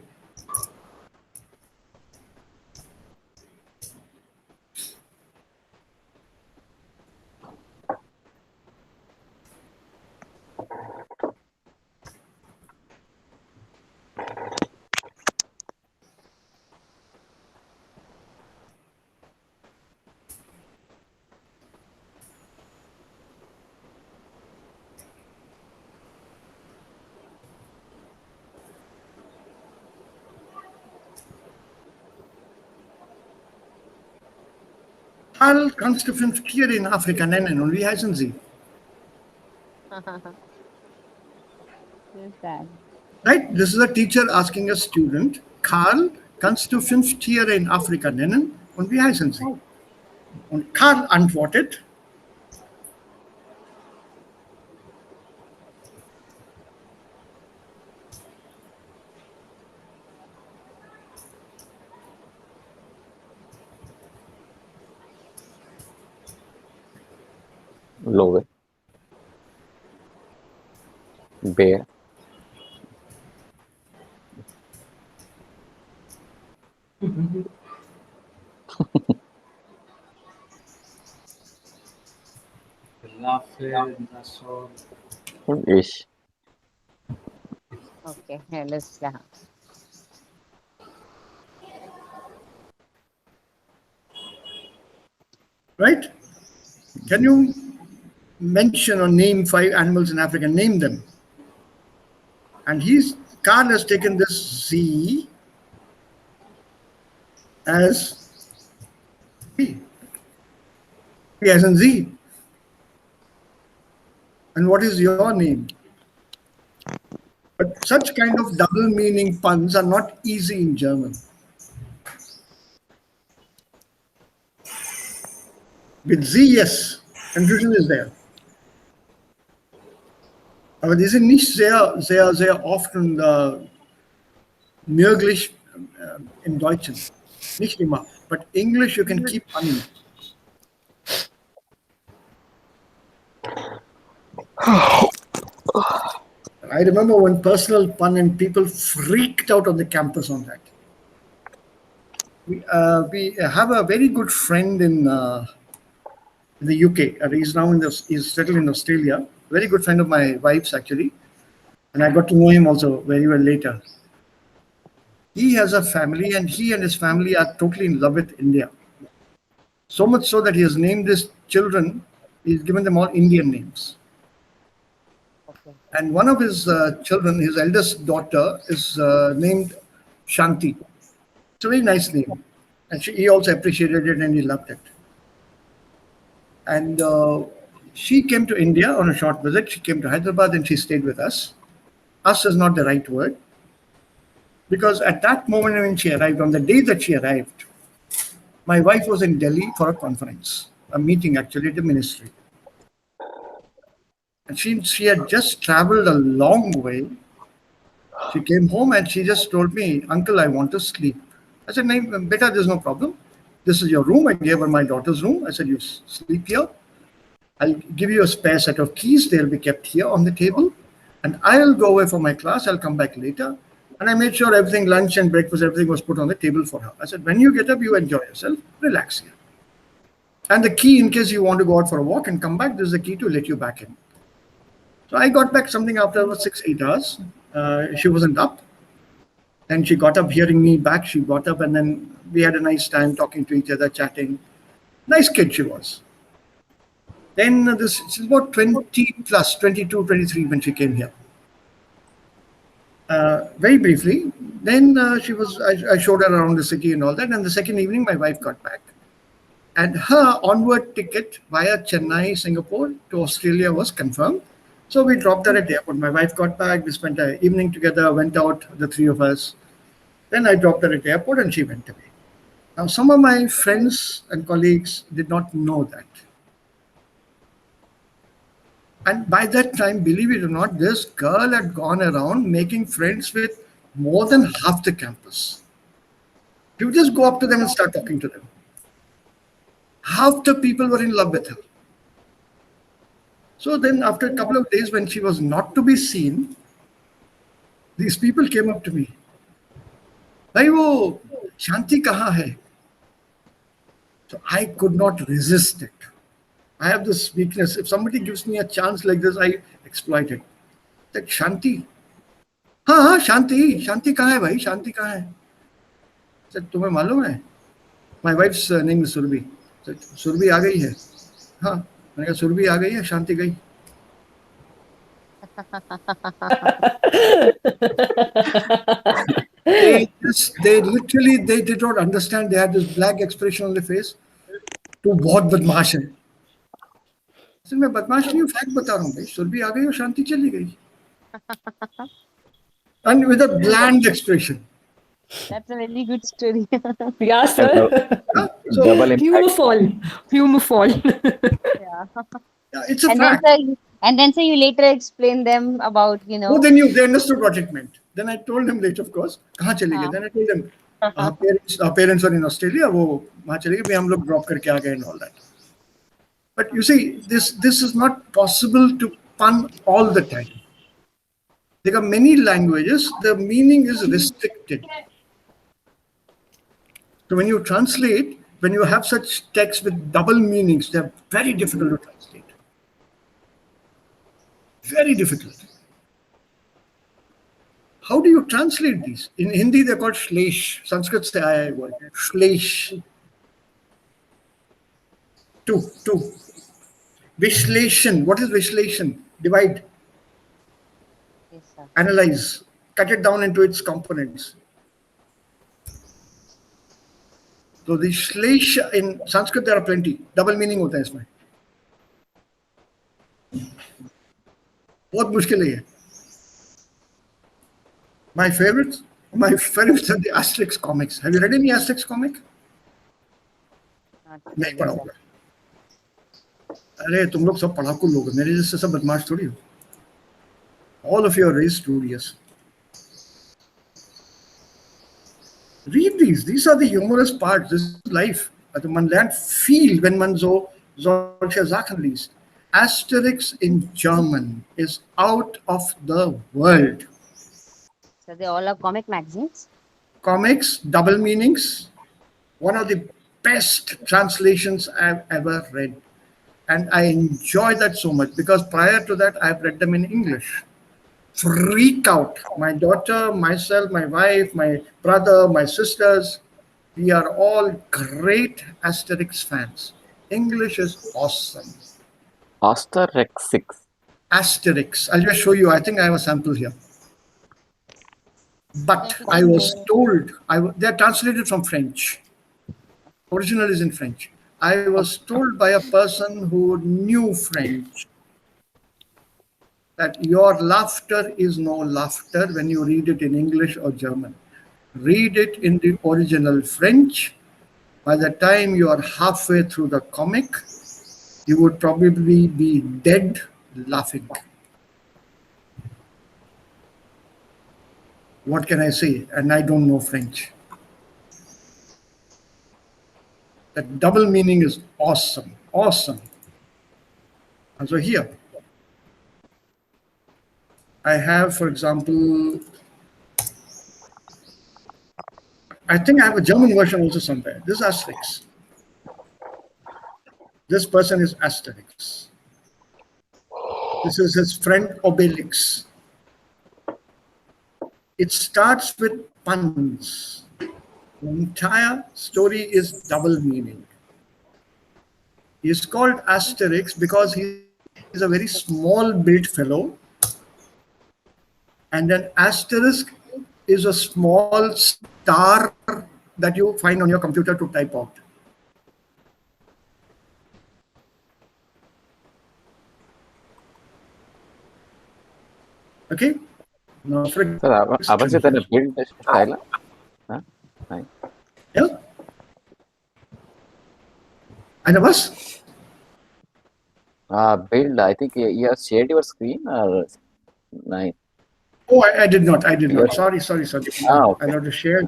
Karl kannst du 5 Tiere in Afrika nennen und wie heißen sie? Who's that? Right? This is a teacher asking a student, Karl, kannst du 5 Tiere in Afrika nennen und wie heißen sie? Und Karl antwortet, Lowe, bear, ish. Okay, here, let's start. right? Can you mention or name 5 animals in Africa? Name them. And Karl has taken this Z as Z. He has a Z. And what is your name? But such kind of double meaning puns are not easy in German. With Z, yes, confusion is there. Aber die sind nicht sehr oft und möglich im Deutschen. Nicht immer. But English, you can keep punning. I remember one personal pun and people freaked out on the campus on that. We have a very good friend in the UK. He's now he's settled in Australia. Very good friend of my wife's actually. And I got to know him also very well later. He has a family and he and his family are totally in love with India. So much so that he has named his children, he's given them all Indian names. Okay. And one of his children, his eldest daughter, is named Shanti. It's a very nice name. And he also appreciated it and he loved it. And she came to India on a short visit. She came to Hyderabad and she stayed with us. Us is not the right word. Because at that moment when she arrived, on the day that she arrived, my wife was in Delhi for a conference, a meeting actually at the ministry. And she had just traveled a long way. She came home and she just told me, "Uncle, I want to sleep." I said, "Beta, there's no problem. This is your room." I gave her my daughter's room. I said, "You sleep here. I'll give you a spare set of keys. They'll be kept here on the table. And I'll go away for my class. I'll come back later." And I made sure everything, lunch and breakfast, everything was put on the table for her. I said, "When you get up, you enjoy yourself. Relax here. And the key, in case you want to go out for a walk and come back, this is the key to let you back in." So I got back something after about 6-8 hours. She wasn't up. And she got up hearing me back. She got up and then we had a nice time talking to each other, chatting. Nice kid she was. Then she's about 20 plus, 22, 23 when she came here. Very briefly. Then I showed her around the city and all that. And the second evening, my wife got back. And her onward ticket via Chennai, Singapore to Australia was confirmed. So we dropped her at the airport. My wife got back. We spent an evening together, went out, the three of us. Then I dropped her at the airport and she went away. Now, some of my friends and colleagues did not know that. And by that time, believe it or not, this girl had gone around making friends with more than half the campus. You just go up to them and start talking to them. Half the people were in love with her. So then after a couple of days when she was not to be seen, these people came up to me. "Bhai, wo Shanti kahan hai?" So I could not resist it. I have this weakness. If somebody gives me a chance like this, I exploit it. That Shanti. हाँ Shanti. Shanti कहाँ है भाई? Shanti कहाँ है? Said, तुम्हें मालूम है? My wife's name is Surbi. Said, Surbi आ गई है? हाँ. मैंने कहा Surbi आ गई है, Shanti गई. they did not understand. They had this black expression on their face. तू बहुत बदमाश है. So, मैं बदमाश नहीं हूँ, फैक्ट बता रहा हूँ भाई. सुरभि आ गई और शांति चली गई. And with a bland expression. That's a very good story. Yeah, sir. So, Humor fall. Yeah. It's a fact. And then you later explain them about, Oh, they understood what it meant. Then I told them later, of course, कहाँ चले गए? Then I told them, our parents are in Australia. वो वहाँ चले गए, हम लोग drop करके आ गए and all that. But you see, this is not possible to pun all the time. There are many languages, the meaning is restricted. So when you translate, when you have such texts with double meanings, they're very difficult to translate. Very difficult. How do you translate these? In Hindi, they're called shlesh. Sanskrit se aaya hai word. Shlesh. Two. Vishleshan. What is Vishleshan? Divide. Yes, sir. Analyze. Cut it down into its components. So the shlesh in Sanskrit there are plenty. Double meaning hota hai isme. बहुत मुश्किल है ये. My favorites are the Asterix comics. Have you read any Asterix comic? नहीं पढ़ा होगा. अरे तुम लोग सब पढ़ाकू लोग, मेरे जैसे सब बदमाश थोड़ी हो. All of you are very studious. Read these. These are the humorous parts. This is life. Also man lernt viel, wenn man so solche Sachen liest. Asterix in German is out of the world. So they all are comic magazines. Comics, double meanings, one of the best translations I've ever read. And I enjoy that so much because prior to that, I've read them in English. Freak out. My daughter, myself, my wife, my brother, my sisters, we are all great Asterix fans. English is awesome. Asterix. Asterix. I'll just show you. I think I have a sample here. But I was told, they're translated from French. Original is in French. I was told by a person who knew French that your laughter is no laughter when you read it in English or German. Read it in the original French. By the time you are halfway through the comic, you would probably be dead laughing. What can I say? And I don't know French. That double meaning is awesome, awesome. And so here, I have, for example, I think I have a German version also somewhere. This is Asterix. This person is Asterix. This is his friend Obelix. It starts with puns. The entire story is double meaning. He is called Asterix because he is a very small built fellow. And then asterisk is a small star that you find on your computer to type out. Okay? Now, for Sir, abase tane build style. Huh? Right. Yeah. And was? Build. I think you have shared your screen or nice. Oh, I did not. I did not. Sorry. Okay. I have to share.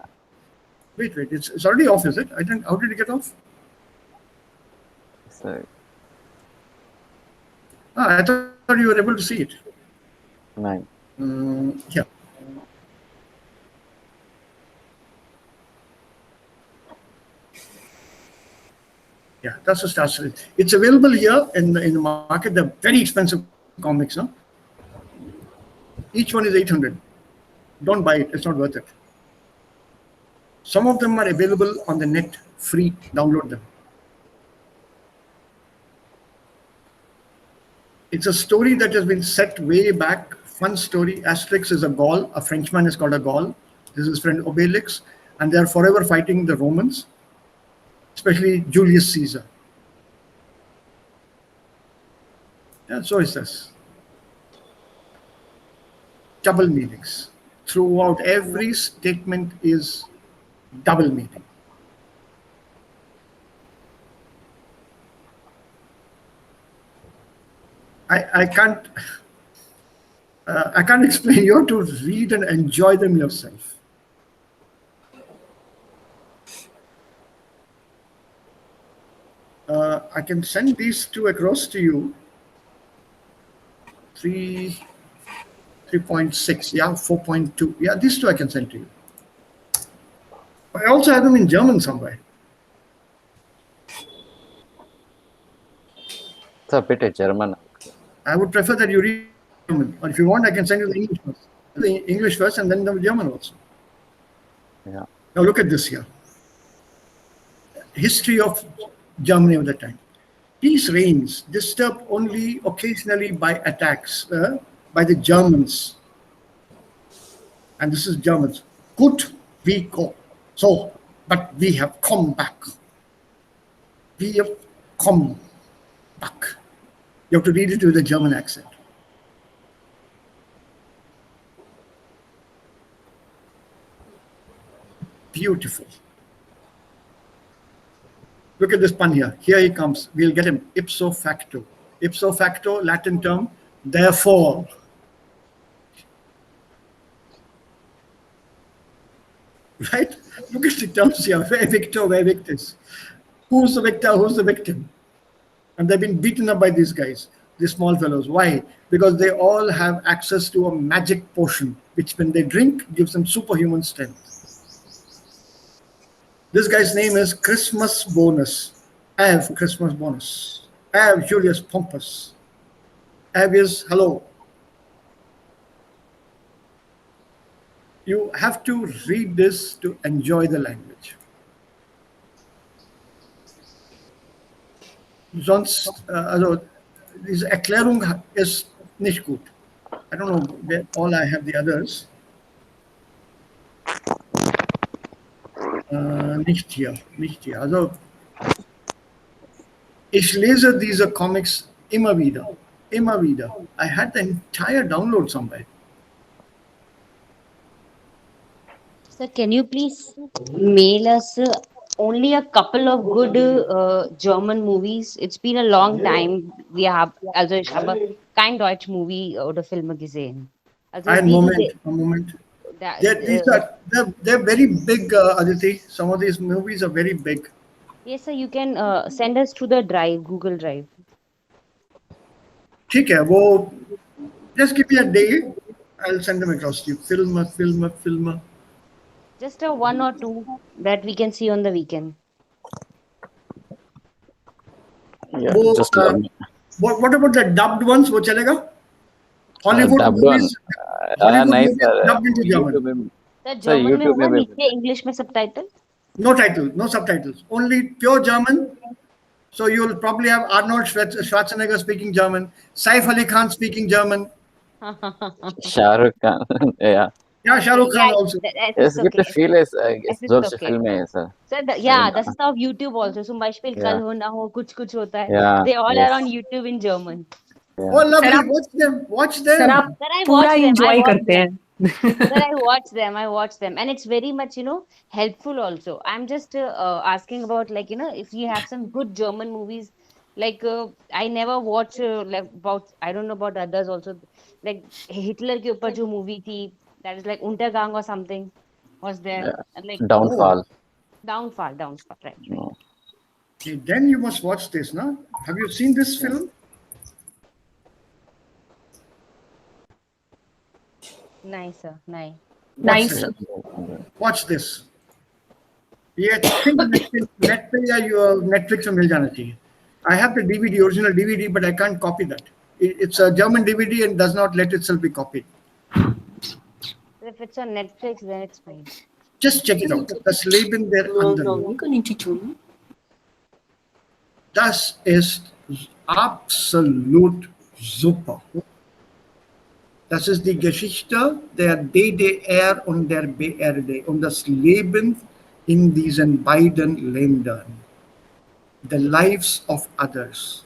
Wait. It's already off, is it? I didn't. How did it get off? Sorry. I thought you were able to see it. Nice. Yeah. Yeah, that's the start. It's available here in the market. They're very expensive comics, no? Each one is 800. Don't buy it. It's not worth it. Some of them are available on the net, free. Download them. It's a story that has been set way back. Fun story. Asterix is a Gaul. A Frenchman is called a Gaul. This is his friend Obelix. And they're forever fighting the Romans, especially Julius Caesar. Yeah, so is this. Double meanings. Throughout every statement is double meaning. I can't explain. You have to read and enjoy them yourself. I can send these two across to you. 3.6, yeah, 4.2. Yeah, these two I can send to you. I also have them in German somewhere. It's a bit of German. I would prefer that you read German. Or if you want, I can send you the English first. The English first and then the German also. Yeah. Now look at this here. History of Germany of the time. Peace reigns, disturbed only occasionally by attacks by the Germans. And this is Germans. Gut, we go. So, but we have come back. We have come back. You have to read it with a German accent. Beautiful. Look at this pun here. Here he comes. We'll get him. Ipso facto. Ipso facto, Latin term. Therefore. right? Look at the terms here. Where victor, where victis. Who's the victor, who's the victim? And they've been beaten up by these guys, these small fellows. Why? Because they all have access to a magic potion, which when they drink gives them superhuman strength. This guy's name is Christmas Bonus. I have Christmas Bonus. I have Julius Pompous. Avius, hello. You have to read this to enjoy the language. Sonst, also, diese Erklärung ist nicht gut. I don't know where all I have the others. Nicht hier, nicht hier. Also, ich lese diese Comics immer wieder, immer wieder. I had the entire download somewhere. Sir, can you please mail us only a couple of good German movies? It's been a long time. Also ich habe kein Deutsch Movie oder Filme gesehen. Also Ein Moment. They're very big, Aditi. Some of these movies are very big. Yes, sir. You can send us to the drive, Google Drive. ठीक है, वो just give me a day. I'll send them across to you. Film. Just a one or two that we can see on the weekend. Yeah, वो, just what about the dubbed ones? वो चलेगा? Hollywood dubbed movies. Hollywood nice, movies dubbed into German. Sir, German में होगा नीचे English में subtitle? No title, no subtitles. Only pure German. So you'll probably have Arnold Schwarzenegger speaking German, Saif Ali Khan speaking German. Shah Rukh Khan. Yeah. Yeah, Shah Rukh Khan also. Es gibt viele solche Filme. Sir, das ist auf YouTube also. Zum Beispiel Kal ho na ho, kuch होता है. Yeah, They all are on YouTube in German. Oh, lovely. Watch them. Sir आप पूरा enjoy करते हैं. Sir, I watch them, and it's very much, helpful also. I'm just asking about, like, if you have some good German movies, like I never watch like about, I don't know about others also, like Hitler के ऊपर जो movie थी, that is like Untergang or something was there. Yeah. And like Downfall. Downfall, right. Okay, then you must watch this, no? Have you seen this film? Nice, sir. Nice. Nice. Watch this. ये net पे या Netflix में मिल जाना चाहिए. I have the DVD, original DVD, but I can't copy that. It's a German DVD and does not let itself be copied. If it's on Netflix, then it's fine. Just check it out. Das Leben der anderen. Das ist absolut super. Das ist die Geschichte der DDR und der BRD und das Leben in diesen beiden Ländern. The lives of others.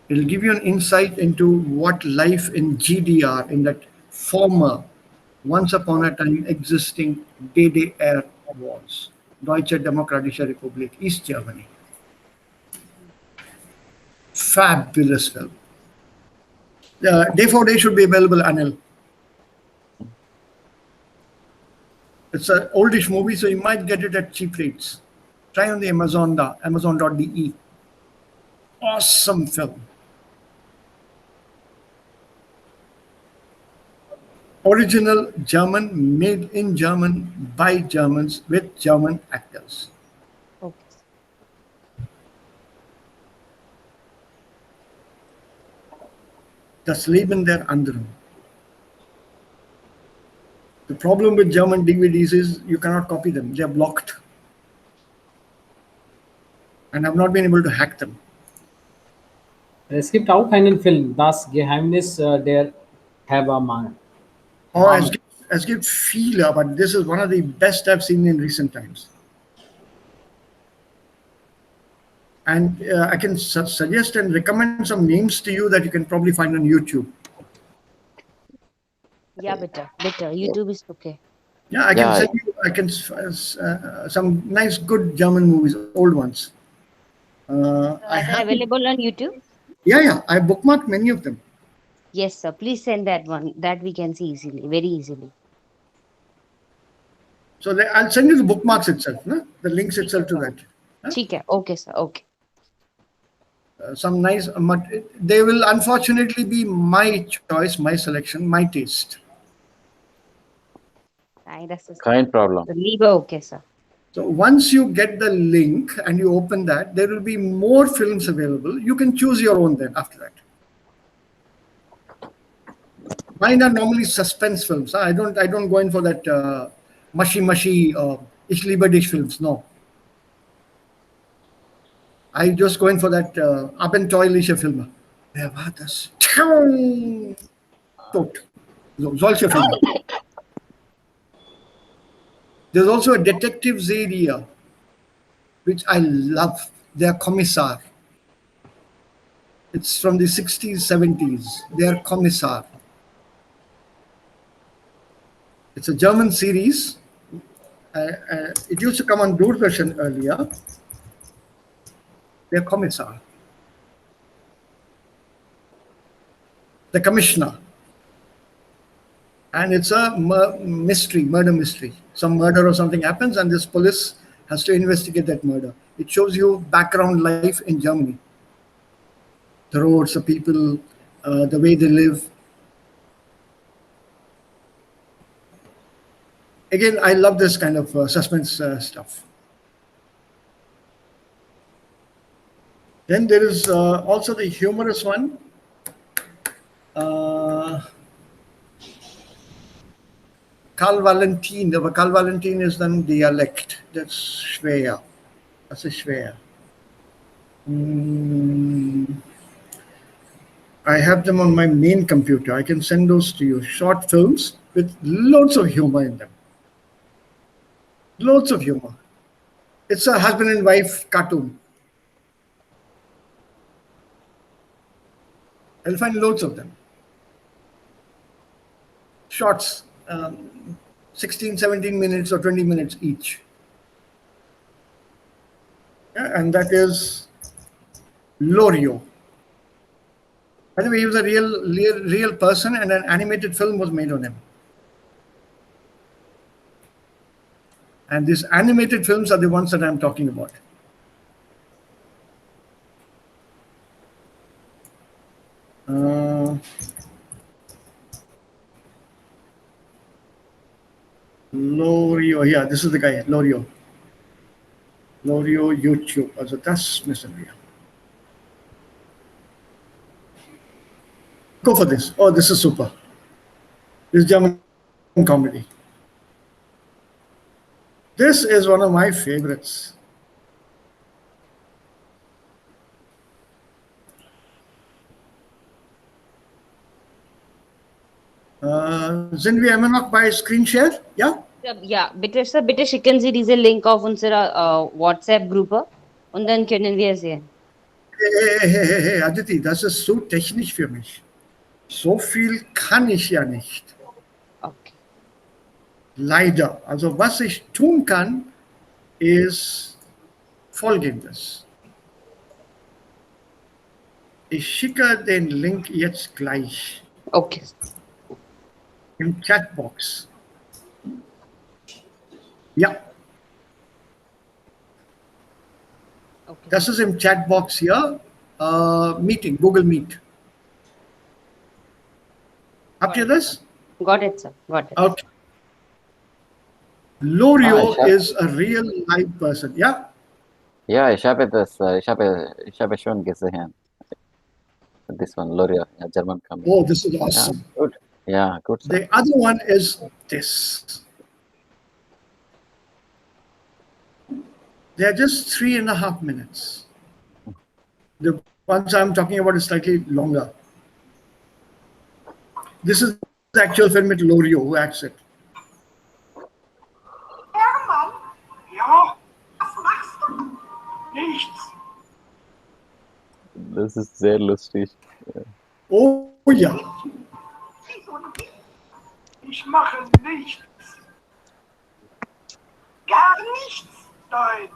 It'll give you an insight into what life in GDR, in that former, once upon a time existing DDR was. Deutsche Demokratische Republik, East Germany. Fabulous film. Day for day should be available, Anil. It's an oldish movie, so you might get it at cheap rates. Try on the Amazon.de. Awesome film. Original German, made in German, by Germans, with German actors. Okay. Das Leben der anderen. The problem with German DVDs is you cannot copy them. They are blocked. And I've not been able to hack them. Es gibt auch einen Film, Das Geheimnis der Hebermann. Oh, es gibt viele, but this is one of the best I've seen in recent times. And I can suggest and recommend some names to you that you can probably find on YouTube. Yeah, better. YouTube is okay. Yeah, I can some nice good German movies, old ones. Are they available on YouTube? Yeah, I bookmarked many of them. Yes, sir. Please send that one. That we can see easily, very easily. So I'll send you the bookmarks itself, no? The links itself to that. ठीक है, okay sir, okay. Some nice, they will unfortunately be my choice, my selection, my taste. Das ist Kein Problem. lieber okay sir. So once you get the link and you open that, there will be more films available. You can choose your own then after that. Mine are normally suspense films. I don't go in for that mushy ich liebe dich films. No. I just go in for that abenteuerliche Filme. Wer war das? Tot. So, solche Filme. There's also a detective serie, which I love. They're Kommissar. It's from the 60s, 70s. They're Kommissar. It's a German series. It used to come on Doordarshan earlier. They're Kommissar. The commissioner. And it's a murder mystery. Some murder or something happens and this police has to investigate that murder. It shows you background life in Germany. The roads, the people, the way they live. Again, I love this kind of suspense stuff. Then there is also the humorous one. Karl Valentin. Karl Valentin is then dialect. That's schwer. Das ist schwer. I have them on my main computer. I can send those to you. Short films with loads of humor in them. Loads of humor. It's a husband and wife cartoon. I'll find loads of them. Shorts, 16, 17 minutes or 20 minutes each. Yeah, and that is Lorio. By the way, he was a real person and an animated film was made on him. And these animated films are the ones that I'm talking about. Lorio, yeah, this is the guy, Lorio. Lorio YouTube. Also das müssen wir. Go for this. Oh, this is super. This is German comedy. This is one of my favorites. Sind wir immer noch bei Screen Share? Ja? Ja, bitte schicken Sie diese Link auf unsere WhatsApp-Gruppe und dann können wir sehen. Hey, Aditi, das ist so technisch für mich. So viel kann ich ja nicht. Okay. Leider. Also was ich tun kann, ist Folgendes. Ich schicke den Link jetzt gleich. Okay. Im Chatbox. Ja. Okay. Das ist im Chatbox hier. Meeting, Google Meet. Habt ihr das? Got it, sir. Got it. Okay. Lorio is a real live person. Ja? Ja, ich habe schon gesehen. This one, Lorio, German comedy. Oh, this is awesome. Yeah, good. Yeah, good. Sir. The other one is this. They're just 3.5 minutes. The ones I'm talking about is slightly longer. This is the actual film with Lorio who acts it. Hermann? Ja? Was machst du? Nichts. Das ist sehr lustig. Oh ja. Ich mache nichts. Gar nichts? Nein.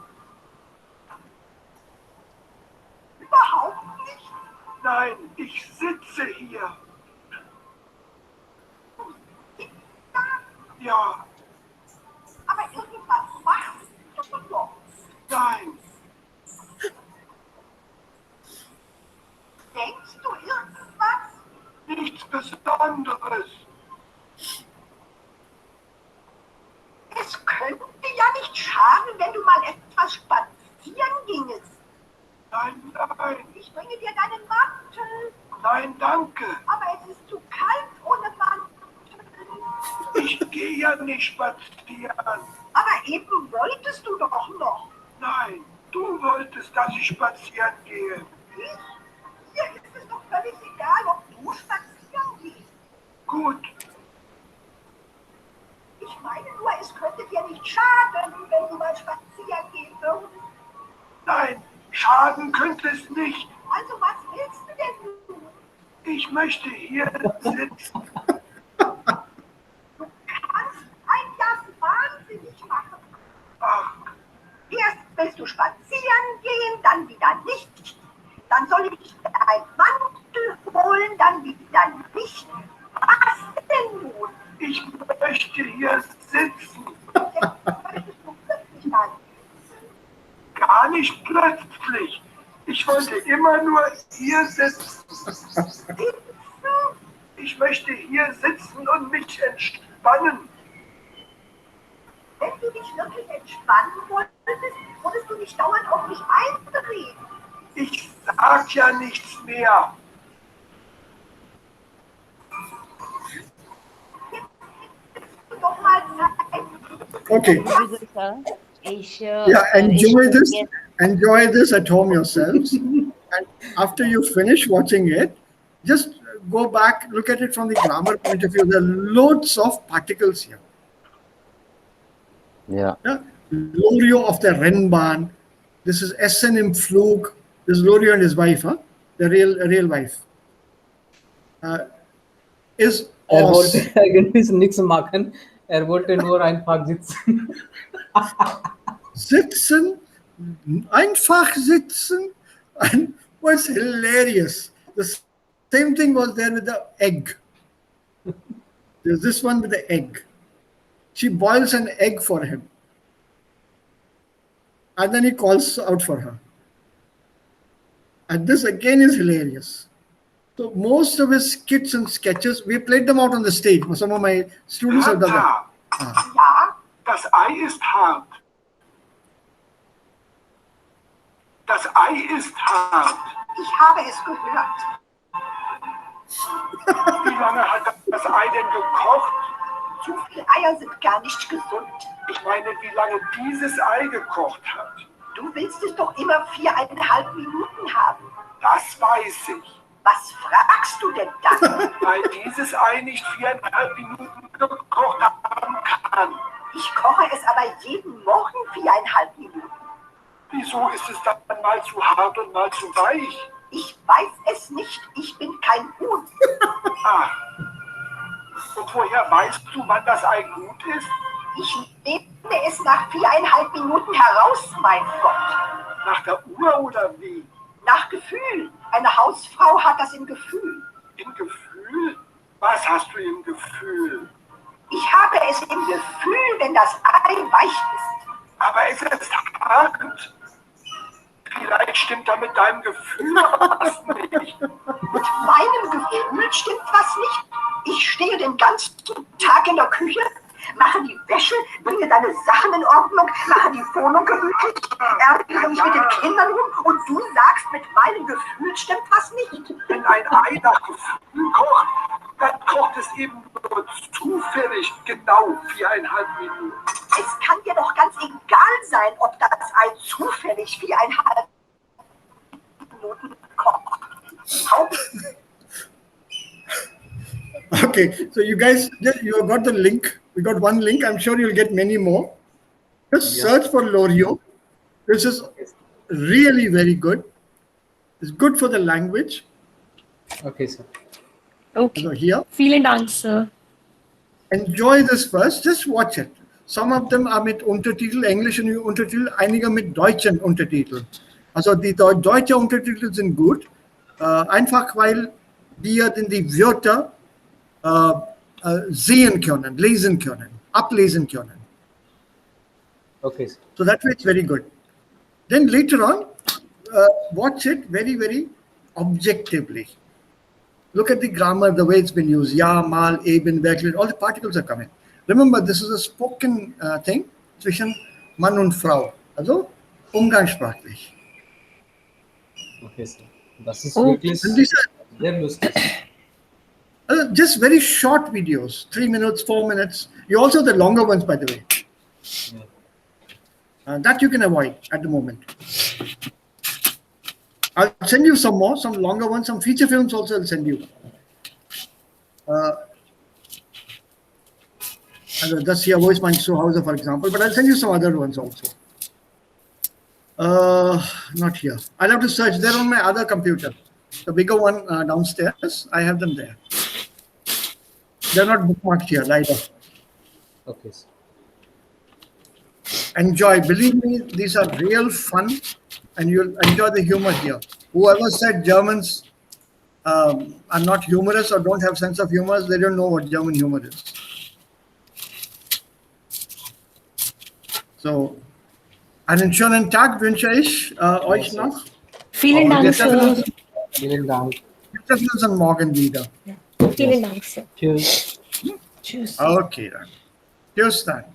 Überhaupt nicht? Nein, ich sitze hier. Ja. Aber Was machst du noch? Nein, Denkst du irgendwas? nichts Besonderes. Es könnte ja nicht schaden, wenn du mal etwas spazieren gingest. Nein, nein, Ich bringe dir deinen Mantel. nein, danke. Aber es ist zu kalt ohne Mantel. Ich gehe ja nicht spazieren. Aber eben wolltest du doch noch. Nein, du wolltest, dass ich spazieren gehe. Ich? Hier ist es doch völlig egal, ob du spazieren gehst. Gut, Ich meine nur, es könnte dir nicht schaden, wenn du mal spazieren gehen würdest. nein, schaden könnte es nicht. Also was willst du denn nun? Ich möchte hier sitzen. Du kannst ein Jahr wahnsinnig machen. Ach, Erst willst du spazieren gehen, dann wieder nicht. Dann soll ich dir ein Mantel holen, dann wieder nicht. Was denn nun? ich möchte hier sitzen. Jetzt möchtest du plötzlich mal Gar nicht plötzlich. Ich wollte immer nur hier sitzen. sitzen. Ich möchte hier sitzen und mich entspannen. Wenn du dich wirklich entspannen wolltest, würdest du nicht dauernd auf mich einreden. Ich sag ja nichts mehr. Du doch mal Zeit. Okay. Very good, sir. Yeah, enjoy this at home yourselves. And after you finish watching it, just go back, look at it from the grammar point of view. There are loads of particles here. Yeah. Yeah? Lorio of the Rennbahn. This is Essen im Flug. This is Lorio and his wife, huh? The real wife. Is Oz. wollte eigentlich nichts machen. Wollte nur einfach sitzen. Sitzen, einfach sitzen, and was hilarious. The same thing was there with the egg. There's this one with the egg. She boils an egg for him. And then he calls out for her. And this again is hilarious. So most of his skits and sketches, we played them out on the stage. Some of my students have done that. Hertha, Ja, das Ei ist hart. Das Ei ist hart. ich habe es gehört. Wie lange hat das Ei denn gekocht? Zu viele Eier sind gar nicht gesund. Ich meine, wie lange dieses Ei gekocht hat. Du willst es doch immer 4,5 Minuten haben. Das weiß ich. Was fragst du denn dann? Weil dieses Ei nicht 4,5 Minuten gekocht haben kann. Ich koche es aber jeden Morgen 4,5 Minuten. Wieso ist es dann mal zu hart und mal zu weich? Ich weiß es nicht. Ich bin kein Huhn. Ah. Und woher weißt du, wann das Ei gut ist? Ich nehme es nach 4,5 Minuten heraus, mein Gott. Nach der Uhr oder wie? Nach Gefühl. Eine Hausfrau hat das im Gefühl. Im Gefühl? Was hast du im Gefühl? Ich habe es im Gefühl, wenn das Ei weich ist. Aber es ist hart. Vielleicht stimmt da mit deinem Gefühl was nicht. Mit meinem Gefühl stimmt was nicht. Ich stehe den ganzen Tag in der Küche, mache die Wäsche, bringe deine Sachen in Ordnung, mache die Wohnung gemütlich, ärgere mich mit den Kindern rum und du sagst, mit meinem Gefühl stimmt was nicht. Wenn ein Ei nach Gefühl kocht, dann kocht es eben nur zufällig genau 4,5 Minuten. Es kann dir doch ganz egal sein, ob das Ei zufällig 4,5 Minuten kocht. Okay, so you guys, you have got the link. We got one link. I'm sure you'll get many more. Just search for Lorio. This is really very good. It's good for the language. Okay, sir. Okay. So here, Vielen Dank, Sir. enjoy this first. Just watch it. Some of them are mit Untertitel, englischen Untertitel, einige mit deutschen Untertitel. Also die deutsche Untertitel sind gut, einfach weil wir dann die Wörter sehen können, lesen können, ablesen können. Okay, sir. So that way it's very good. Then later on, watch it very, very objectively. Look at the grammar, the way it's been used. Ja, mal, eben, wirklich, all the particles are coming. Remember, this is a spoken thing zwischen Mann und Frau. Also umgangssprachlich. Okay, sir. Das ist Okay. wirklich And these sehr lustig. are just very short videos, 3 minutes, 4 minutes. You also have the longer ones, by the way. Yeah. That you can avoid at the moment. I'll send you some more, some longer ones, some feature films also I'll send you. That's your voice mind so Hauser, for example, but I'll send you some other ones also. Not here. I'll have to search. They're on my other computer. The bigger one downstairs, I have them there. They're not bookmarked here either. Okay, sir. Enjoy. Believe me, these are real fun, and you'll enjoy the humor here. Whoever said Germans are not humorous or don't have sense of humor, they don't know what German humor is. So, einen schönen Tag wünsche ich euch noch. Vielen Dank, Sir. Vielen Dank. Wir treffen uns dann morgen wieder. Vielen Dank, Sir. Tschüss. Tschüss. Okay, dann. Tschüss dann.